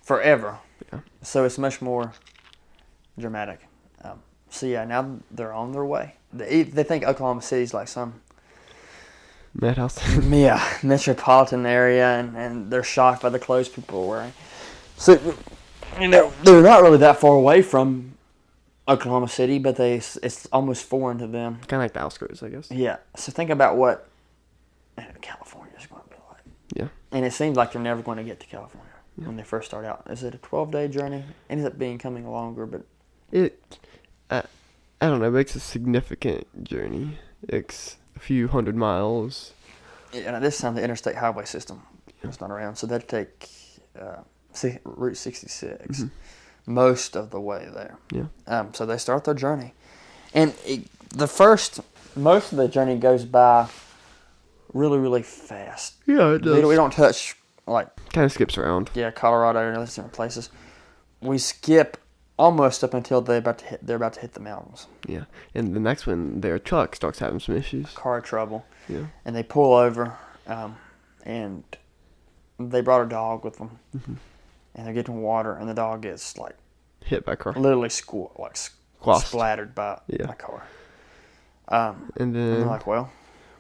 forever. Yeah. So it's much more dramatic. Now they're on their way. They think Oklahoma City's like some Madhouse. metropolitan area, and they're shocked by the clothes people are wearing. So, they're not really that far away from Oklahoma City, but it's almost foreign to them. Kind of like the outskirts, I guess. Yeah. So think about what California's going to be like. Yeah. And it seems like they're never going to get to California when they first start out. Is it a 12-day journey? It ends up becoming longer, but... I don't know, but it's a significant journey. It's a few hundred miles. Yeah, and this time the interstate highway system was not around, so they'd take Route 66 most of the way there. Yeah. So they start their journey. And most of the journey goes by really, really fast. Yeah, it does. We don't touch, like... Kind of skips around. Yeah, Colorado and other different places. We skip almost up until they're about to hit the mountains. Yeah. And the next one, their truck starts having some issues. Car trouble. Yeah. And they pull over, and they brought a dog with them. And they're getting water, and the dog gets, like... Hit by a car. Literally splattered by a car. And then... And they're like, well...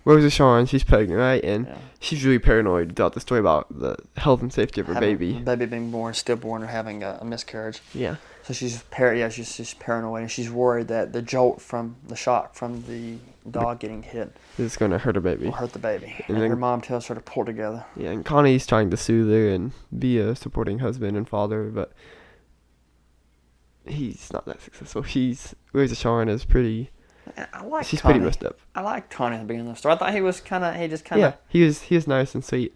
Rosa Shawn, she's pregnant, right? And she's really paranoid throughout the story about the health and safety of her baby. The baby being born, stillborn, or having a miscarriage. Yeah. So she's paranoid, and she's worried that the shock from the dog getting hit It's going to hurt her baby. will hurt the baby. And And then- her mom tells her to pull together. Yeah, and Connie's trying to soothe her and be a supporting husband and father, but he's not that successful. Rosa Shawn is pretty... She's Connie. pretty messed up. I like Connie at the beginning of the story. I thought he was Yeah, he was nice and sweet.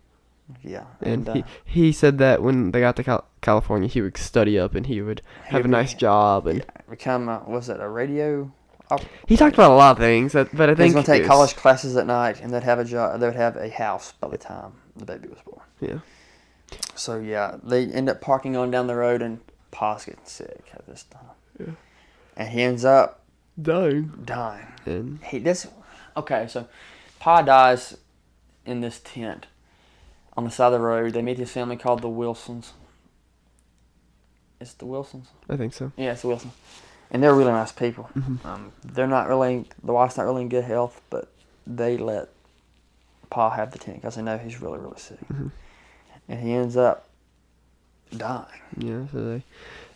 Yeah. And he said that when they got to California, he would study up and he would have a nice job and become a radio he talked about a lot of things, but I think he was going to take college classes at night, and they'd have a job. They would have a house by the time the baby was born. Yeah. So they end up parking on down the road, and Pa's getting sick at this time. Yeah. And he ends up dying. And so Pa dies in this tent on the side of the road. They meet this family called the Wilsons. It's the Wilsons? I think so. Yeah, it's the Wilsons. And they're really nice people. The wife's not really in good health, but they let Pa have the tent because they know he's really, really sick. Mm-hmm. And he ends up dying. Yeah, so they,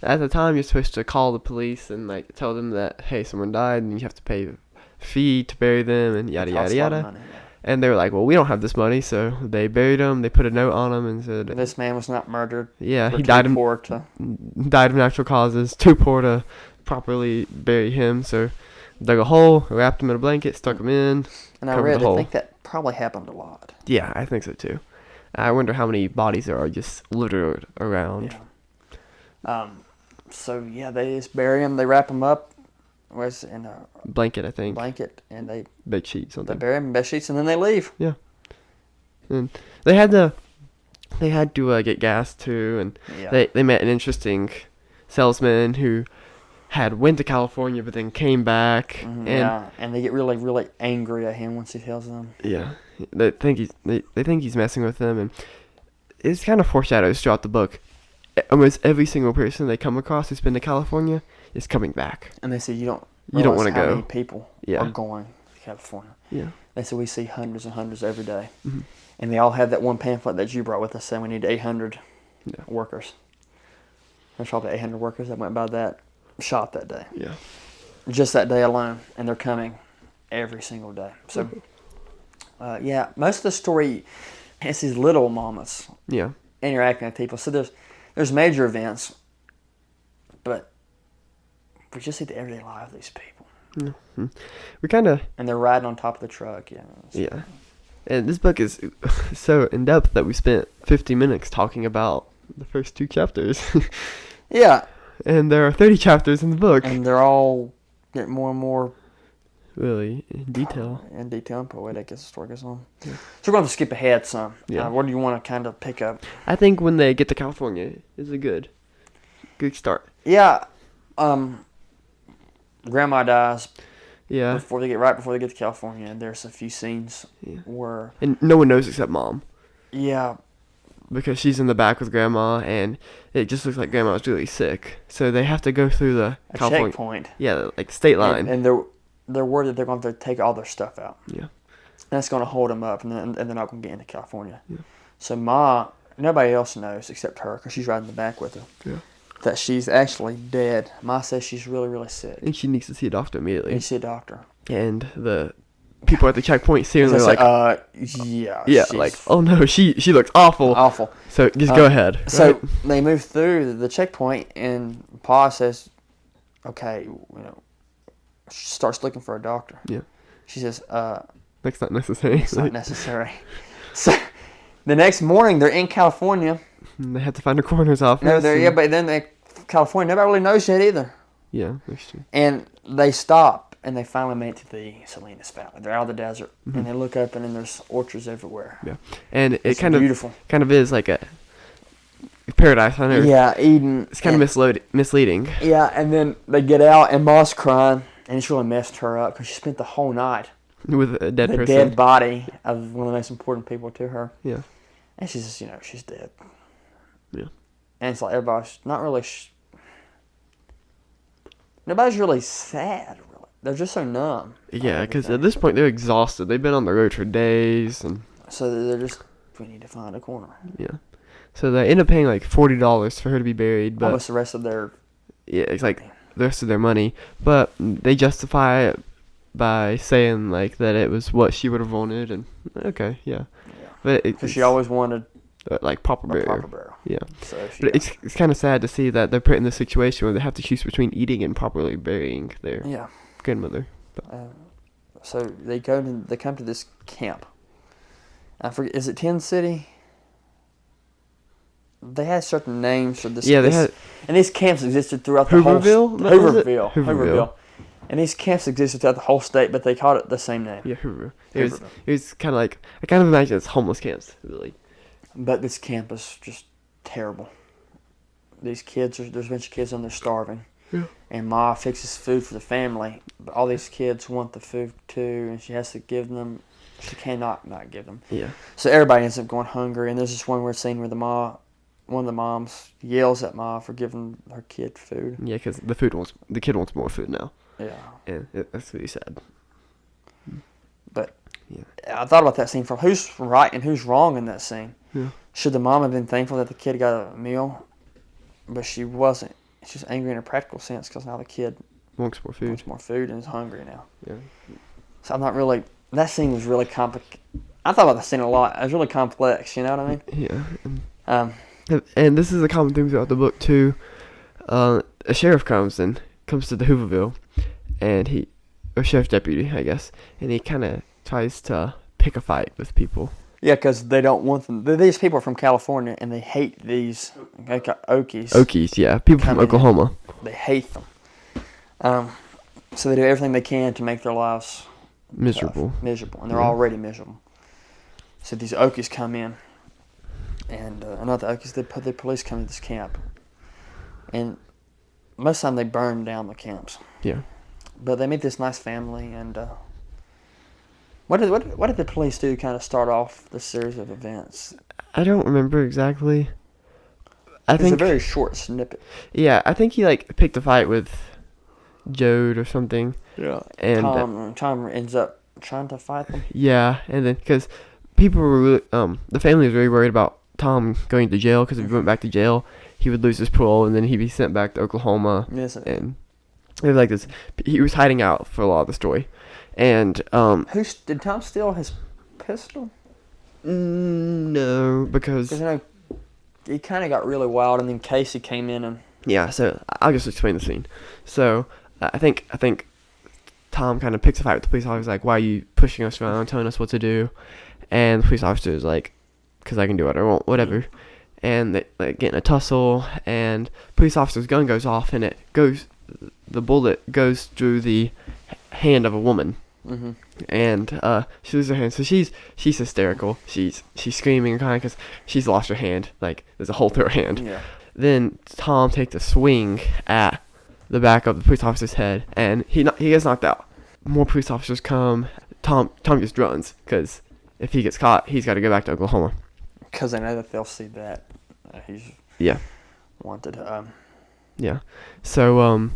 at the time, you're supposed to call the police and like tell them that, hey, someone died and you have to pay a fee to bury them and yada, It yada, costs a lot of yada. money, yeah. And they were like, well, we don't have this money, so they buried him. They put a note on him and said, This man was not murdered. yeah, We're he too died poor to... of natural causes, too poor to properly bury him. So dug a hole, wrapped him in a blanket, stuck him in. And I covered read, the I hole. think that probably happened a lot. Yeah, I think so too. I wonder how many bodies there are just littered around. Yeah. So yeah, they just bury him. They wrap him up, was in a Blanket, I think. blanket, and they Bed sheet, they something. bury him in bed sheets, and then they leave. And they had to get gas too, and Yeah. they met an interesting salesman who went to California but then came back, And they get really, really angry at him once he tells them. yeah, they think he's messing with them, and it's kind of foreshadows throughout the book. Almost every single person they come across who's been to California is coming back. And they say you don't want to how go. many people Yeah. are going to California. Yeah. They said we see hundreds and hundreds every day. Mhm. And they all have that one pamphlet that you brought with us saying we need 800 Yeah. workers. There's probably 800 workers that went by that shop that day. Yeah. Just that day alone. And they're coming every single day. So, yeah, most of the story is these little moments Yeah. interacting with people. So there's major events, but we just see the everyday life of these people. Mm-hmm. We kind of And they're riding on top of the truck. Yeah. yeah. And this book is so in depth that we spent 50 minutes talking about the first 2 chapters. Yeah. And there are 30 chapters in the book. And they're all getting more and more Really, in detail. and poetic as the story goes on. Yeah. So we're going to skip ahead some. Yeah. What do you want to kind of pick up? I think when they get to California is a good start. Yeah. Grandma dies Yeah. before they get to California, and there's a few scenes where And no one knows except Mom. Yeah. Because she's in the back with Grandma, and it just looks like Grandma's really sick. So they have to go through the A California checkpoint. Yeah, like state line. And they're worried that they're going to have to take all their stuff out. Yeah. And that's going to hold them up, and they're not going to get into California. Yeah. So Ma, nobody else knows except her, because she's riding in the back with her, Yeah. that she's actually dead. Ma says she's really, really sick. And she needs to see a doctor immediately. You see a doctor. And the people at the checkpoint see her and they're like, yeah. yeah, she's like, oh no, she looks awful. awful. So just go ahead. So right? they move through the checkpoint, and Pa says, okay, she starts looking for a doctor. Yeah. She says, That's not necessary. it's not necessary. So the next morning, they're in California. They have to find a coroner's office. No, but then California, nobody really knows yet either. Yeah, that's true. And they stop, and they finally make it to the Salinas Valley. They're out of the desert, Mm-hmm. and they look up, and then there's orchards everywhere. Yeah. And it It's kind beautiful. of is like a paradise on earth. Yeah, Eden. It's kind of misleading. Yeah, and then they get out, and Ma's crying, and it's really messed her up because she spent the whole night With a dead the person. dead body of one of the most important people to her. Yeah. And she's just, she's dead. Yeah. And it's like everybody's not really... nobody's really sad, really. They're just so numb. Yeah, because at this point they're exhausted. They've been on the road for days, and So they're just, we need to find a corner. yeah. So they end up paying like $40 for her to be buried, but Almost the rest of their... yeah, it's like the rest of their money. But they justify it by saying like that it was what she would have wanted, and okay, yeah. But Because she always wanted like proper a burial. proper burial. Yeah. So But it's kind of sad to see that they're put in this situation where they have to choose between eating and properly burying their yeah. grandmother. So they come to this camp. I forget, is it Tin City? They had certain names for this. Yeah, they had. And these camps existed throughout the Hooverville? whole... No, was it? Hooverville. Hooverville. And these camps existed throughout the whole state, but they called it the same name. Yeah, Hooverville. Hooverville. It was kind of like, I kind of imagine it's homeless camps, really. But this camp is just terrible. These kids, there's a bunch of kids on there starving. Yeah. And Ma fixes food for the family, but all these kids want the food too, and she has to give them. She cannot not give them. Yeah. So everybody ends up going hungry, and there's this one weird scene where one of the moms yells at Ma for giving her kid food. Yeah, because the kid wants more food now. Yeah. And that's really sad. But I thought about that scene from who's right and who's wrong in that scene. Yeah. Should the mom have been thankful that the kid got a meal? But she wasn't. She's angry in a practical sense because now the kid Wants more food. wants more food and is hungry now. Yeah. So I'm not really. That scene was really complicated. I thought about that scene a lot. It was really complex. You know what I mean? Yeah. And this is a common thing throughout the book too. A sheriff comes to the Hooverville, and or sheriff deputy, I guess, and he kind of tries to pick a fight with people. Yeah, because they don't want them. These people are from California, and they hate these Okies. Okies, yeah, people from Oklahoma. They hate them. So they do everything they can to make their lives miserable, and they're already miserable. So these Okies come in, and not the Okies. The police come to this camp, and most of the time they burn down the camps. Yeah. But they meet this nice family, and what did the police do? Kind of start off the series of events. I don't remember exactly. It's a very short snippet. Yeah, I think he picked a fight with Jode or something. Yeah. And Tom ends up trying to fight them. Yeah, and then because people were really, the family was really worried about Tom going to jail, because if he went back to jail, he would lose his parole, and then he'd be sent back to Oklahoma. Yes. And it was like this. He was hiding out for a lot of the story, and did Tom steal his pistol? No, because he kind of got really wild, and then Casey came in and. Yeah, so I'll just explain the scene. So I think Tom kind of picks a fight with the police officer, like, why are you pushing us around, telling us what to do? And the police officer is like, because I can do what I want, whatever. And they get in a tussle, and police officer's gun goes off, and the bullet goes through the hand of a woman. Mm-hmm. And she loses her hand, so she's hysterical. She's screaming and crying because she's lost her hand. Like, there's a hole through her hand. Yeah. Then Tom takes a swing at the back of the police officer's head, and he gets knocked out. More police officers come. Tom just runs, because if he gets caught, he's got to go back to Oklahoma. Because they know that they'll see that he's wanted. Yeah. So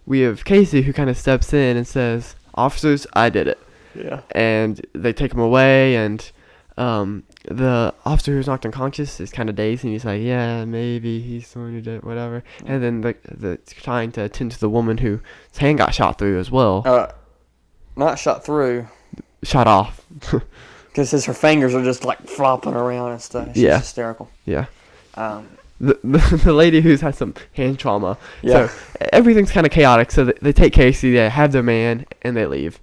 we have Casey, who kind of steps in and says, "Officers, I did it." Yeah. And they take him away, and the officer who's knocked unconscious is kind of dazed, and he's like, "Yeah, maybe he's the one who did it, whatever." And then the trying to attend to the woman whose hand got shot through as well. Not shot through. Shot off. Because her fingers are just flopping around and stuff. She's hysterical. Yeah. The lady who's had some hand trauma. Yeah. So everything's kind of chaotic. So they take Casey, they have their man, and they leave.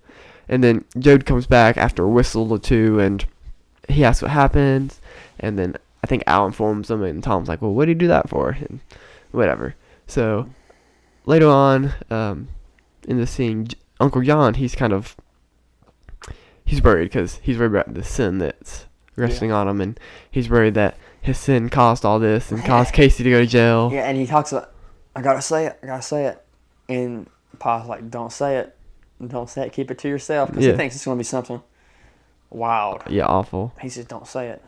And then Jode comes back after a whistle or two, and he asks what happens. And then I think Al informs him, and Tom's like, "Well, what did he do that for?" And whatever. So later on, in the scene, Uncle John, he's worried, because he's worried about the sin that's resting on him, and he's worried that his sin caused all this and caused Casey to go to jail. Yeah, and he talks about, I gotta say it. And Pa's like, don't say it, keep it to yourself, because he thinks it's gonna be something wild. Yeah, awful. He says, don't say it.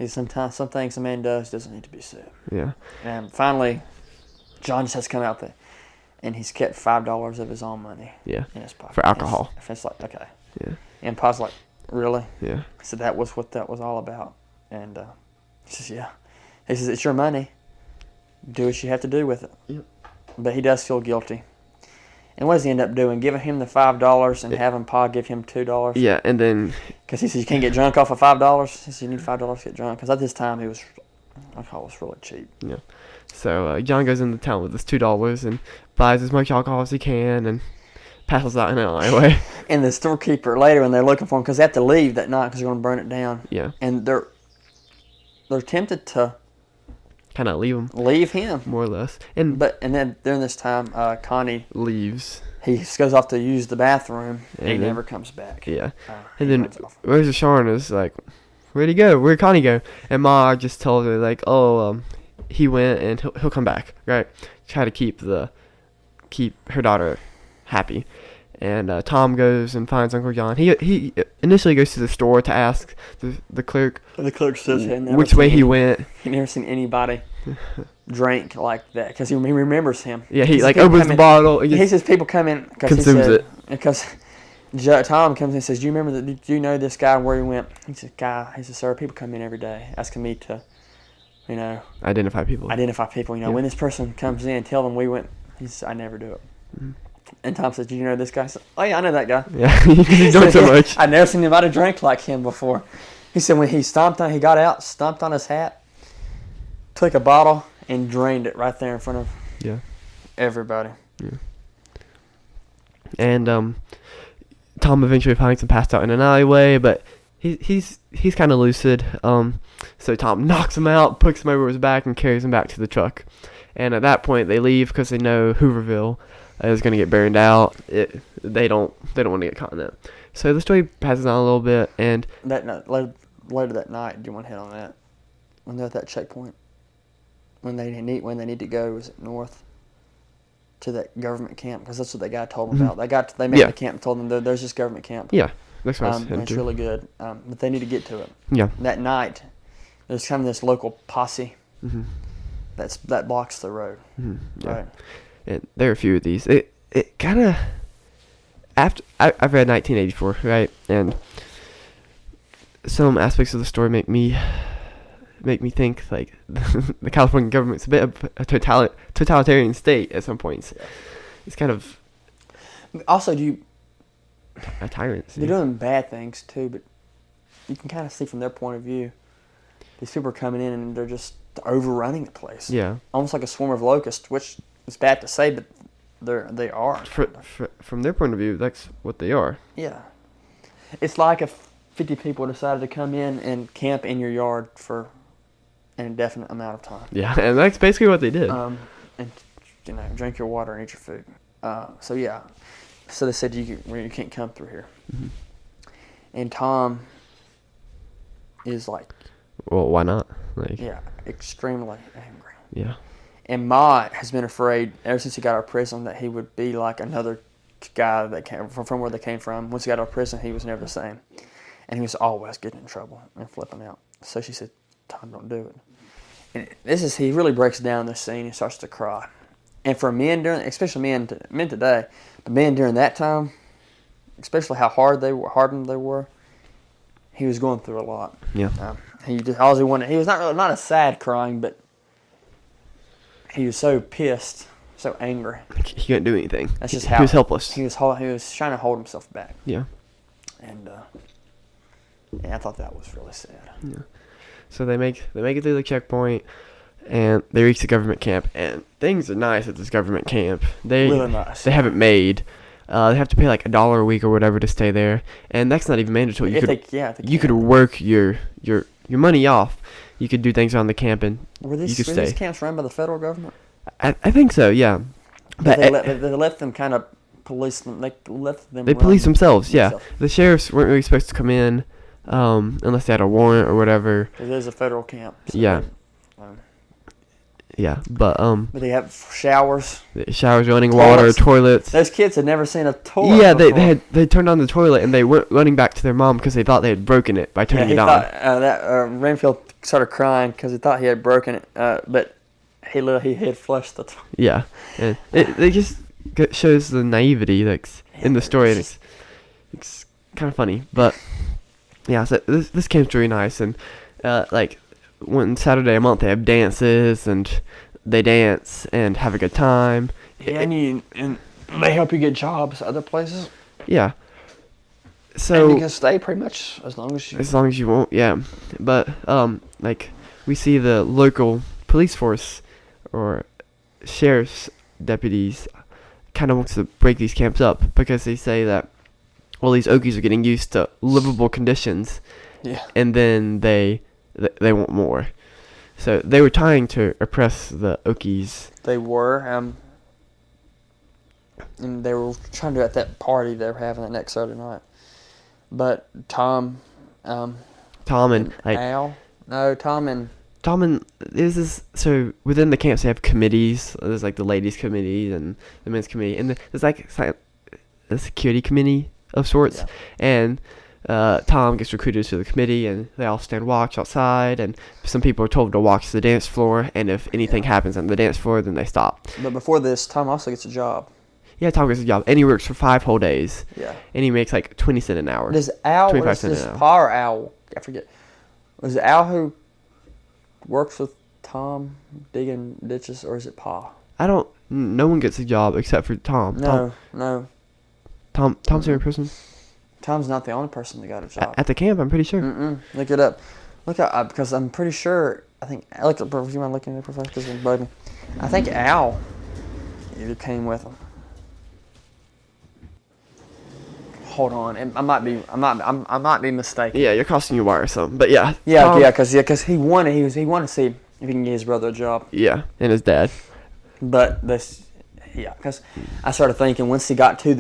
Sometimes some things a man does doesn't need to be said. Yeah. And finally, John just has to come out there, and he's kept $5 of his own money. Yeah. In his pocket For alcohol. It's like, okay. Yeah. And Pa's like, really? Yeah. So that was what that was all about. And he says, yeah. He says, it's your money. Do what you have to do with it. Yep. But he does feel guilty. And what does he end up doing? Giving him the $5 and having Pa give him $2? Yeah, and then... Because he says, you can't get drunk off of $5. He says, you need $5 to get drunk. Because at this time, alcohol was really cheap. Yeah. So John goes into town with his $2 and buys as much alcohol as he can and passes out in an alleyway. And the storekeeper later, when they're looking for him, because they have to leave that night because they're going to burn it down. Yeah. And they're tempted to kind of leave him, more or less. And then during this time, Connie leaves. He goes off to use the bathroom, and he never comes back. Yeah. And then Rosa Sharon is like, "Where'd he go? Where'd Connie go?" And Ma just tells her like, "Oh, he went, and he'll come back, right? Try to keep her daughter happy." And Tom goes and finds Uncle John. He initially goes to the store to ask the clerk. The clerk says which way he went. He never seen anybody drink like that because he remembers him. Yeah, he opens the bottle. He says people come in consumes it because Tom comes in and says, "Do you remember that? Do you know this guy where he went?" He said, He said, "Sir, people come in every day asking me to, Identify people. Yeah. When this person comes in, tell them we went." He said, "I never do it." Mhm. And Tom said, "Do you know this guy?" I said, "Oh yeah, I know that guy." Yeah, because he's doing so much. I'd never seen anybody drink like him before. He said when he got out, stomped on his hat, took a bottle and drained it right there in front of everybody. Yeah. And Tom eventually finds him passed out in an alleyway, but he's kind of lucid. So Tom knocks him out, puts him over his back, and carries him back to the truck. And at that point, they leave because they know Hooverville is going to get burned out. They don't want to get caught in that. So the story passes on a little bit, and that night, later that night, do you want to hit on that? When they're at that checkpoint, when they need to go, is it north to that government camp? Because that's what that guy told them about. They made the camp and told them there's this government camp. Yeah, that's what I was and it's really good, but they need to get to it. Yeah. That night, there's kind of this local posse Mm-hmm. that blocks the road. Mm-hmm. Yeah. Right. And there are a few of these. It kind of after I've read 1984, right, and some aspects of the story make me think like the California government's a bit of a totalitarian state at some points. Yeah. It's kind of also a tyrant. They're doing bad things too, but you can kind of see from their point of view. These people are coming in and they're just overrunning the place. Yeah. Almost like a swarm of locusts, which is bad to say, but they are. From their point of view, that's what they are. Yeah. It's like if 50 people decided to come in and camp in your yard for an indefinite amount of time. Yeah, and that's basically what they did. And drink your water and eat your food. So they said you can't come through here. Mm-hmm. And Tom is like, well, why not? extremely angry. Yeah. And Ma has been afraid ever since he got out of prison that he would be like another guy that came from where they came from. Once he got out of prison, he was never the same. And he was always getting in trouble and flipping out. So she said, "Tom, don't do it." And he really breaks down this scene and starts to cry. And for men especially men today, but men during that time, especially how hardened they were, he was going through a lot. Yeah. He was not a sad crying, but he was so pissed, so angry. He couldn't do anything. That's just he was helpless. He was trying to hold himself back. Yeah. And I thought that was really sad. Yeah. So they make it through the checkpoint, and they reach the government camp, and things are nice at this government camp. Really nice. They have it made. They have to pay like $1 a week or whatever to stay there, and that's not even mandatory. You could work your money off. You could do things around the camp, and were these camps run by the federal government? I think so, yeah. But they let them kind of police them. They police themselves, yeah. The sheriffs weren't really supposed to come in unless they had a warrant or whatever. It is a federal camp. So yeah. Yeah, but they have showers. Showers, running water, toilets. Those kids had never seen a toilet. Yeah, they turned on the toilet and they went running back to their mom because they thought they had broken it by turning it on. Renfield started crying because he thought he had broken it, but he had flushed the toilet. Yeah, and it just shows the naivety that's in the story, and it's kind of funny. But yeah, so this camp's really nice, and one Saturday a month they have dances and they dance and have a good time. Yeah, and they help you get jobs other places. Yeah. So and you can stay pretty much as long as you want, yeah. But we see the local police force or sheriff's deputies kind of wants to break these camps up because they say that these Okies are getting used to livable conditions. Yeah. And then they want more. So they were trying to oppress the Okies. They were. And they were trying to at that party they were having that next Saturday night. But Tom and Al. No, Tom and so within the camps they have committees. There's like the ladies committee and the men's committee, and there's like a security committee of sorts. Yeah. And Tom gets recruited to the committee, and they all stand watch outside, and some people are told to watch the dance floor, and if anything happens on the dance floor, then they stop. But before this, Tom also gets a job. Yeah, Tom gets a job, and he works for 5 whole days. Yeah. And he makes like 20 cents an hour. Does Al, 25 is cents this an hour. Pa or Al? I forget. Was it Al who works with Tom digging ditches, or is it Pa? No one gets a job except for Tom. No. Tom's the only person Tom's not the only person that got a job. at the camp, I'm pretty sure. Look it up. Look up, because I'm pretty sure. I think. Look up. Do you mind looking at it, Professor? Because it's bugging me. I think Al either came with him. Hold on, I might be mistaken. Yeah, you're crossing your wire some, but yeah. Yeah, because he wanted to see if he can get his brother a job. Yeah, and his dad. But because I started thinking once he got to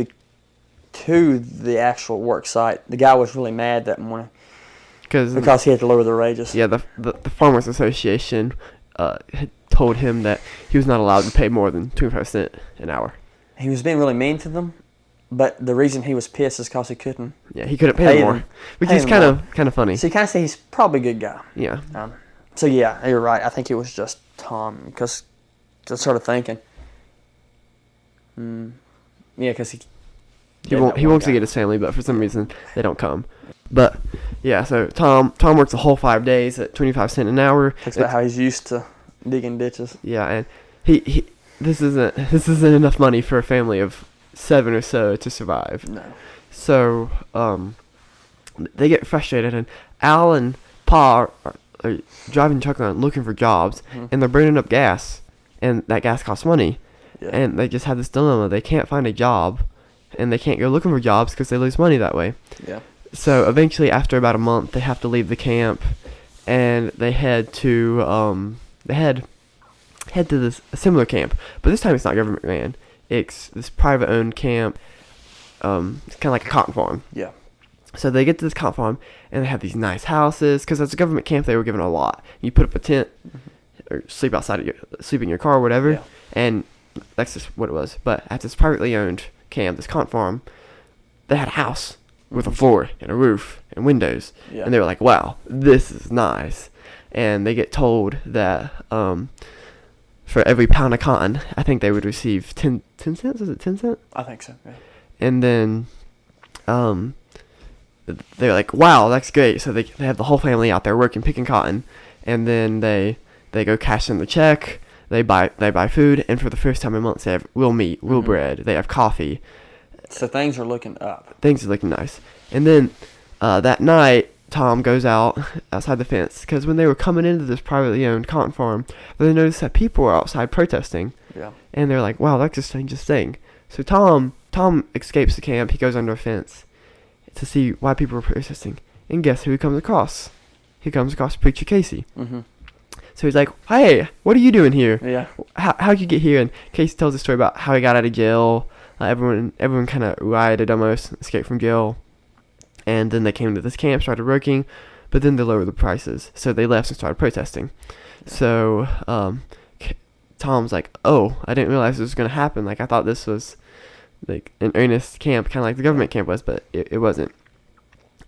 the actual work site, the guy was really mad that morning because he had to lower the wages. Yeah, the Farmers Association had told him that he was not allowed to pay more than 25 cents an hour. He was being really mean to them, but the reason he was pissed is because he couldn't. Yeah, he couldn't pay them more, which is kind of funny. So you kind of say he's probably a good guy. Yeah. So yeah, you're right. I think it was just Tom because I started thinking. Yeah, because he wants to get his family, but for some reason they don't come. But yeah, so Tom works the whole 5 days at 25 cents an hour. Talks about how he's used to digging ditches. Yeah, and he this isn't enough money for a family of 7 or so to survive. No. So they get frustrated, and Al and Pa are driving the truck around looking for jobs, and they're burning up gas, and that gas costs money. Yeah. And they just have this dilemma. They can't find a job, and they can't go looking for jobs because they lose money that way. Yeah. So eventually, after about a month, they have to leave the camp, and they head to a similar camp, but this time it's not government ran. It's this private owned camp. It's kind of like a cotton farm. Yeah. So they get to this cotton farm, and they have these nice houses because as a government camp, they were given a lot. You put up a tent, or sleep in your car, or whatever, and that's just what it was. But at this privately owned camp, this cotton farm, they had a house with a floor and a roof and windows. Yeah. And they were like, wow, this is nice. And they get told that for every pound of cotton, I think they would receive 10 cents? Is it 10 cents? I think so, yeah. And then they're like, wow, that's great. So they have the whole family out there working, picking cotton. And then they go cash in the check. They buy food, and for the first time in months, they have real meat, real bread. They have coffee. So things are looking up. Things are looking nice. And then that night, Tom goes outside the fence because when they were coming into this privately owned cotton farm, they noticed that people were outside protesting. Yeah. And they're like, "Wow, that's the strangest thing." So Tom escapes the camp. He goes under a fence to see why people were protesting. And guess who he comes across? He comes across Preacher Casey. Mm-hmm. So he's like, "Hey, what are you doing here? Yeah. How'd you get here?" And Casey tells a story about how he got out of jail. Everyone kind of rioted almost, escaped from jail. And then they came to this camp, started working, but then they lowered the prices. So they left and started protesting. Yeah. So Tom's like, "Oh, I didn't realize this was going to happen. Like, I thought this was like an earnest camp, kind of like the government camp was, but it wasn't."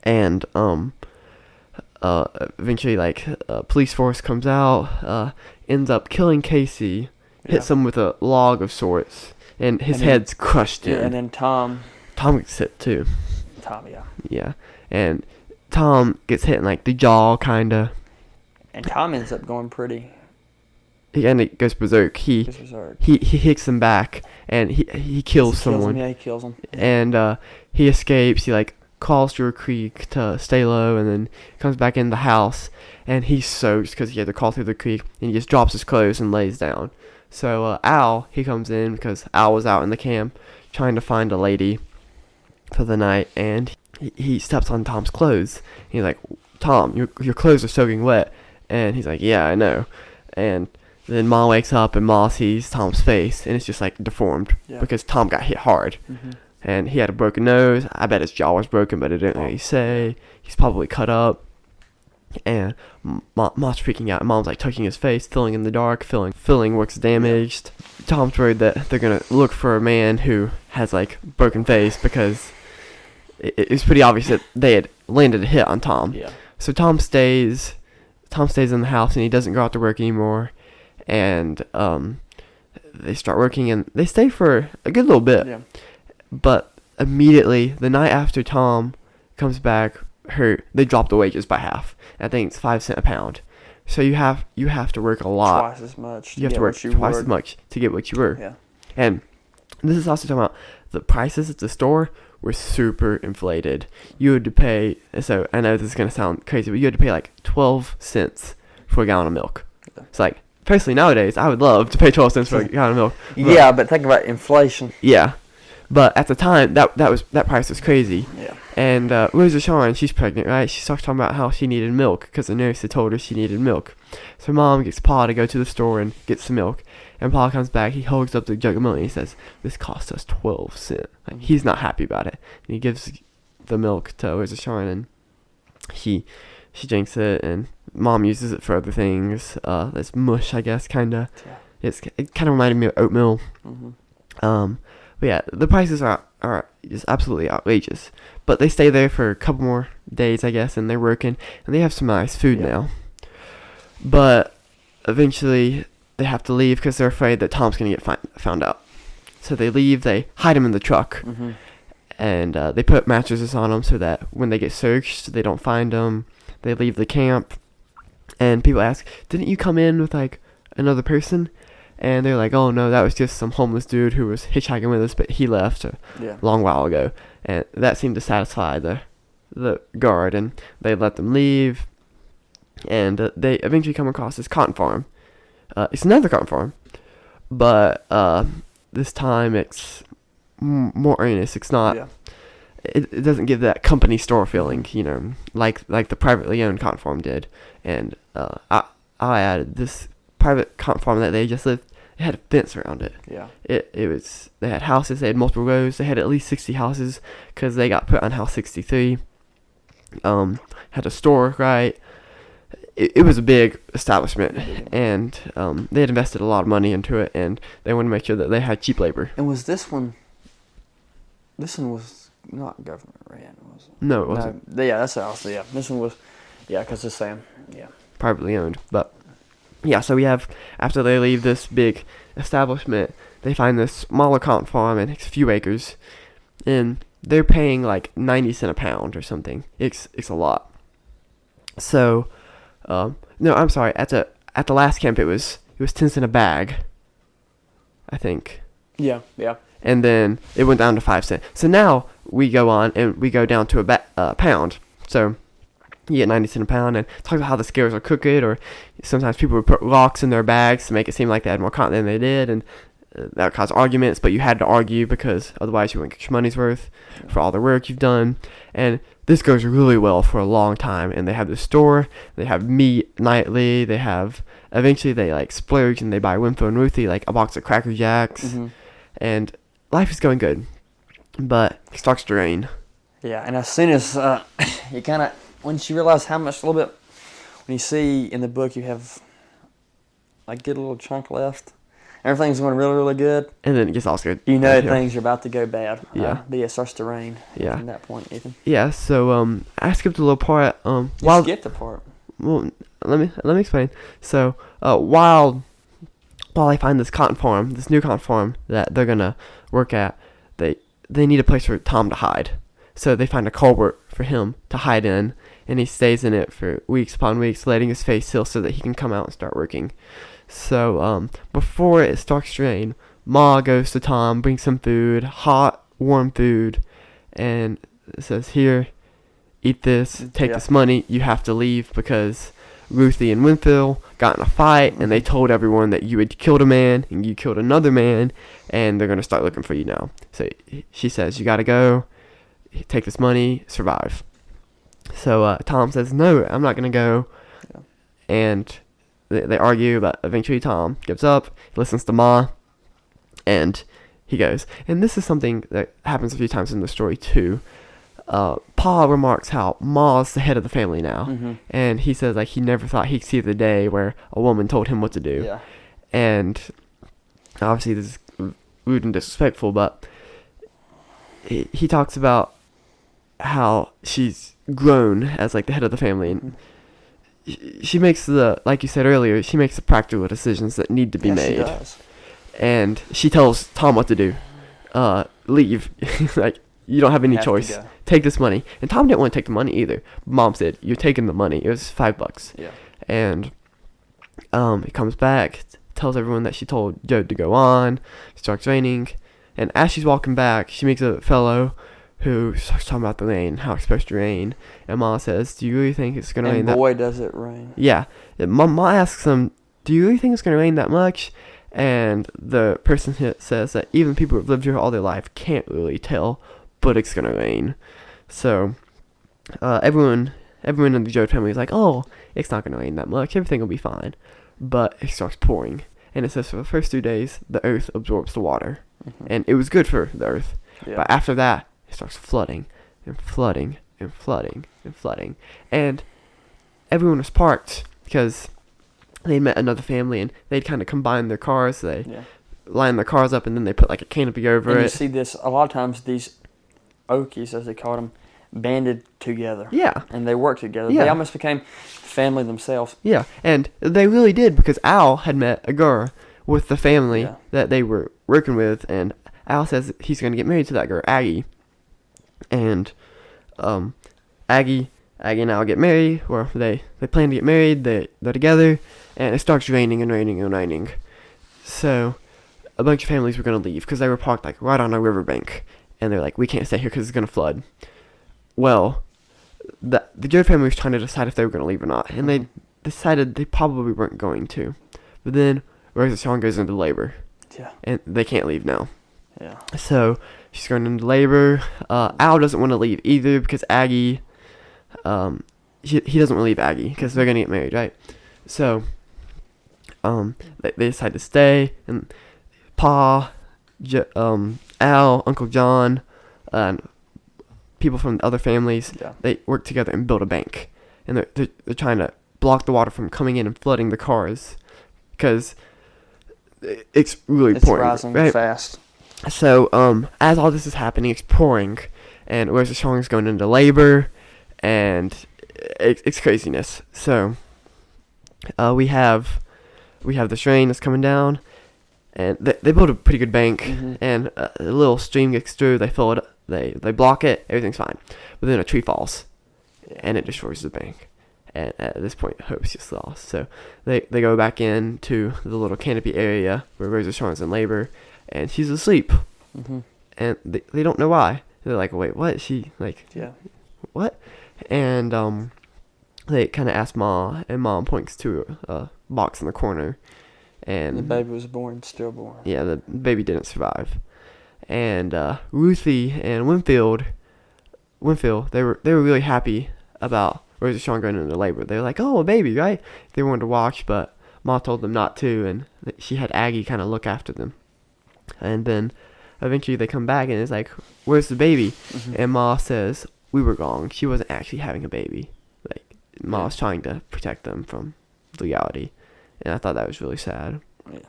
And eventually, like, police force comes out, ends up killing Casey, hits him with a log of sorts, and his head's crushed in. Yeah, and then Tom gets hit too. Yeah. Yeah, and Tom gets hit in like the jaw, kinda. And Tom ends up going pretty. He goes berserk. He hits him back, and he kills someone. He kills him. And he escapes. He like crawls through a creek to stay low, and then comes back in the house, and he's soaked because he had to crawl through the creek, and he just drops his clothes and lays down. So Al, he comes in because Al was out in the camp trying to find a lady for the night, and he steps on Tom's clothes. He's like, "Tom, your clothes are soaking wet." And he's like, "Yeah, I know." And then Ma wakes up, and Ma sees Tom's face, and it's just like deformed because Tom got hit hard. Mm-hmm. And he had a broken nose. I bet his jaw was broken, but it didn't really say. He's probably cut up. And Ma's freaking out. Mom's like touching his face, feeling in the dark, feeling looks damaged. Tom's worried that they're going to look for a man who has like broken face because it's pretty obvious that they had landed a hit on Tom. Yeah. So Tom stays in the house, and he doesn't go out to work anymore. And they start working, and they stay for a good little bit. Yeah. But immediately, the night after Tom comes back, they drop the wages by half. I think it's 5 cents a pound. So you have to work a lot. Twice as much. You have to work twice as much to get what you were. Yeah. And this is also talking about the prices at the store were super inflated. You had to pay, so I know this is going to sound crazy, but you had to pay like 12 cents for a gallon of milk. Yeah. It's like, personally nowadays, I would love to pay 12 cents for a gallon of milk. Yeah, but think about inflation. Yeah. But at the time, that price was crazy. Yeah. And Rosa Shawn, she's pregnant, right? She starts talking about how she needed milk because the nurse had told her she needed milk. So Mom gets Pa to go to the store and get some milk. And Pa comes back, he holds up the jug of milk and he says, "This cost us 12 cents. Like, he's not happy about it. And he gives the milk to Rosa Shawn, and she drinks it, and Mom uses it for other things. That's mush, I guess, kind of. Yeah. It kind of reminded me of oatmeal. Mm-hmm. But yeah, the prices are just absolutely outrageous. But they stay there for a couple more days, I guess, and they're working, and they have some nice food now. But eventually, they have to leave because they're afraid that Tom's going to get found out. So they leave, they hide him in the truck, Mm-hmm. and they put mattresses on him so that when they get searched, they don't find him. They leave the camp, and people ask, "Didn't you come in with, like, another person?" And they're like, "Oh, no, that was just some homeless dude who was hitchhiking with us, but he left a long while ago." And that seemed to satisfy the guard, and they let them leave. And they eventually come across this cotton farm. It's another cotton farm, but this time it's more earnest. It's not. Yeah. It doesn't give that company store feeling, like the privately owned cotton farm did. And I added this private cotton farm that they just lived. It had a fence around it. Yeah. They had houses. They had multiple rows. They had at least 60 houses because they got put on house 63. Had a store, right? It was a big establishment, and they had invested a lot of money into it, and they wanted to make sure that they had cheap labor. And was this one? This one was not government ran, was it? No, it wasn't. No, yeah, that's what I was. Yeah, this one was. Yeah, because it's saying. Yeah. Privately owned, but yeah. So we have, after they leave this big establishment, they find this smaller cotton farm, and it's a few acres, and they're paying like 90 cents a pound or something. It's a lot. So. No, I'm sorry. At the last camp, it was 10 cents a bag, I think. Yeah. And then it went down to 5 cents. So now we go on and we go down to a pound. So you get 90 cents a pound, and talk about how the scales are crooked, or sometimes people would put rocks in their bags to make it seem like they had more cotton than they did, and that would cause arguments. But you had to argue because otherwise you wouldn't get your money's worth for all the work you've done. And this goes really well for a long time, and they have the store, they have meat nightly, eventually they like splurge and they buy Winfield and Ruthie like a box of Cracker Jacks, Mm-hmm. and life is going good, but it starts to rain. Yeah, and as soon as you kind of, once you realize how much, a little bit, when you see in the book you have like get a little chunk left, everything's going really, really good. And then it gets all good. You know things are about to go bad. Yeah. But yeah, it starts to rain. Yeah. From that point, Ethan. Yeah. So I skipped a little part. You skipped the part. Well, let me explain. So while I find this new cotton farm that they're gonna work at, they need a place for Tom to hide. So they find a culvert for him to hide in, and he stays in it for weeks upon weeks, letting his face heal so that he can come out and start working. So, before it starts to rain, Ma goes to Tom, brings some food, hot, warm food, and says, "Here, eat this, take this money, you have to leave because Ruthie and Winfield got in a fight, and they told everyone that you had killed a man, and you killed another man, and they're going to start looking for you now." So she says, "You got to go, take this money, survive." So Tom says, "No, I'm not going to go," and they argue, but eventually Tom gives up, he listens to Ma, and he goes. And this is something that happens a few times in the story too. Pa remarks how Ma's the head of the family now, and he says like he never thought he'd see the day where a woman told him what to do. Yeah. And obviously this is rude and disrespectful, but he talks about how she's grown as like the head of the family, and she makes like you said earlier, she makes the practical decisions that need to be made. She does. and she tells Tom what to do. Leave. Like, you don't have any have to choice. go. Take this money. And Tom didn't want to take the money either. Mom said, "You're taking the money." It was $5. Yeah. And he comes back, tells everyone that she told Joe to go on. It starts raining, and as she's walking back, she meets a fellow who starts talking about the rain, how it's supposed to rain. And Ma says, "Do you really think it's gonna rain And that?" boy, does it rain. Yeah. And Ma asks him, "Do you really think it's gonna rain that much?" And the person says that even people who've lived here all their life can't really tell, but it's gonna rain. So everyone in the Joe family is like, "Oh, it's not gonna rain that much. Everything will be fine." But it starts pouring, and it says for the first 2 days the earth absorbs the water, and it was good for the earth. Yeah. But after that, it starts flooding and flooding and flooding and flooding, and everyone was parked because they met another family, and they'd kind of combined their cars. They Yeah. lined their cars up, and then they put like a canopy over And it. you see this a lot of times. These Okies, as they called them, banded together. Yeah. And they worked together. Yeah. They almost became family themselves. Yeah, and they really did, because Al had met a girl with the family Yeah. that they were working with, and Al says he's going to get married to that girl, Aggie. And Aggie and Al get married, or they plan to get married, they're together, and it starts raining and raining and raining. So a bunch of families were going to leave because they were parked like right on a riverbank, and they're like, "We can't stay here because it's going to flood." Well, the Joe family was trying to decide if they were going to leave or not, and they decided they probably weren't going to. But then Rosa Shawn goes into labor, Yeah. and they can't leave now. Yeah. So she's going into labor. Al doesn't want to leave either because Aggie, he doesn't want to leave Aggie because they're going to get married, right? So they decide to stay, and Pa, Al, Uncle John, and people from other families, Yeah. they work together and build a bank, and they're trying to block the water from coming in and flooding the cars, because it's really It's pouring, rising right? fast. So as all this is happening, it's pouring, and Rosa Shawn is going into labor, and it's craziness. So we have this rain that's coming down, and they build a pretty good bank, and a little stream gets through. They fill it. They block it. Everything's fine. But then a tree falls, and it destroys the bank. And at this point, hope's just lost. So they go back into the little canopy area where Rosa Shawn's in labor, and she's asleep. And they don't know why. They're like, "Wait, what?" She like, Yeah. "What?" And they kind of ask Ma, and Mom points to a box in the corner, and The baby was born, stillborn. yeah, the baby didn't survive. And Ruthie and Winfield, they were really happy about Rosa Shawn going into labor. They were like, "Oh, a baby, right?" They wanted to watch, but Ma told them not to, and she had Aggie kind of look after them. And then eventually they come back, and it's like, "Where's the baby?" And Ma says, "We were wrong. She wasn't actually having a baby." Like, Ma was trying to protect them from reality, and I thought that was really sad. Yeah.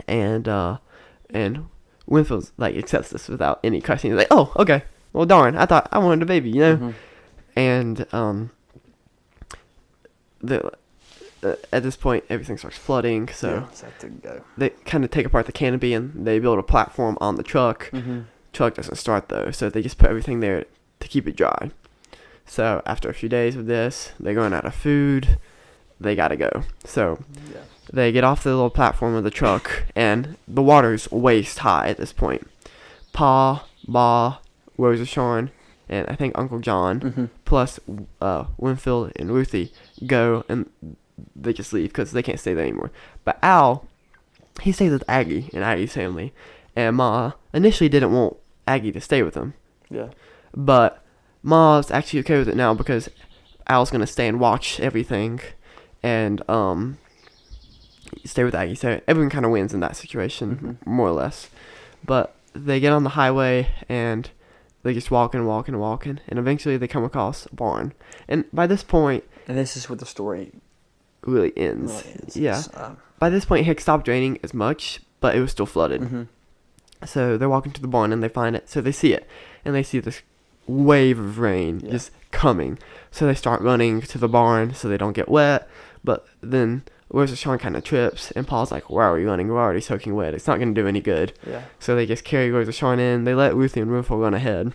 And Winfield like accepts this without any question. He's like, "Oh, okay. Well, darn. I thought I wanted a baby, you know." And at this point, everything starts flooding. So Yeah, it's had to go. they kind of take apart the canopy, and they build a platform on the truck. Truck doesn't start though, so they just put everything there to keep it dry. So after a few days of this, they're going out of food. They gotta go. So Yeah. they get off the little platform of the truck, and the water's waist high at this point. Pa, Ba, Rosa Shawn, and I think Uncle John, plus Winfield and Ruthie go, and they just leave because they can't stay there anymore. But Al, he stays with Aggie and Aggie's family, and Ma initially didn't want Aggie to stay with him. Yeah. But Ma's actually okay with it now because Al's gonna stay and watch everything, and stay with Aggie. So everyone kind of wins in that situation, more or less. But they get on the highway, and they just walking, and eventually they come across a barn. And by this point, And this is what the story really ends. really is. Yeah. It's, By this point, it had stopped raining as much, but it was still flooded. So they're walking to the barn, and they find it. So they see it, and they see this wave of rain just coming. So they start running to the barn so they don't get wet. But then Rose of Sharon kind of trips, and Paul's like, "Why are we running? We're already soaking wet. It's not going to do any good." Yeah. So they just carry Rose of Sharon in. They let Ruthie and Rufo run ahead,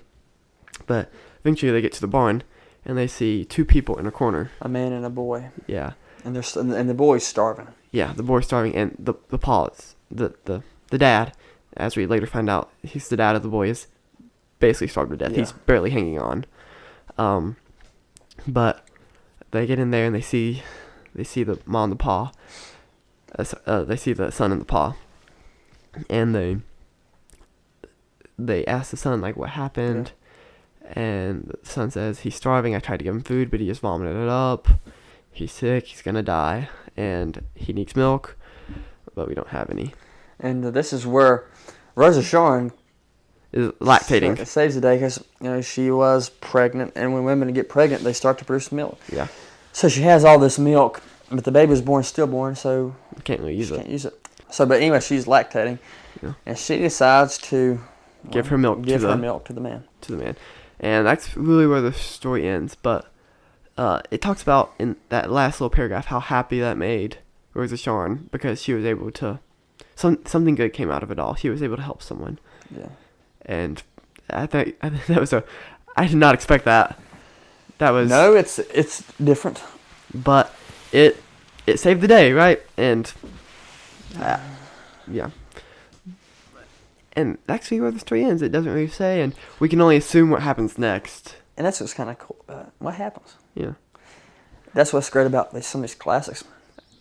but eventually they get to the barn, and they see two people in a corner. A man and a boy. Yeah. And the boy's starving. Yeah, the boy's starving, and the Paul, the dad, as we later find out, he's the dad of the boy, is basically starved to death. Yeah. He's barely hanging on. But they get in there and they see the mom and the pa. They see the son and the pa, and they ask the son like what happened, and the son says he's starving. I tried to give him food, but he just vomited it up. He's sick. He's gonna die, and he needs milk, but we don't have any. And this is where Rose of Sharon Is lactating. saves the day because she was pregnant, and when women get pregnant, they start to produce milk. Yeah. So she has all this milk, but the baby was born stillborn, so Can't really use she it. can't use it. So, but anyway, she's lactating, and she decides to Give her milk to the man. To the man, and that's really where the story ends. But it talks about in that last little paragraph how happy that made Rose of Sharon because she was able to something good came out of it all. She was able to help someone. Yeah. And I think that was I did not expect that. That was No, it's different. But it saved the day, right? And yeah. And actually, where the story ends, it doesn't really say, and we can only assume what happens next. And that's what's kind of cool about it. What happens? Yeah. That's what's great about some of these classics.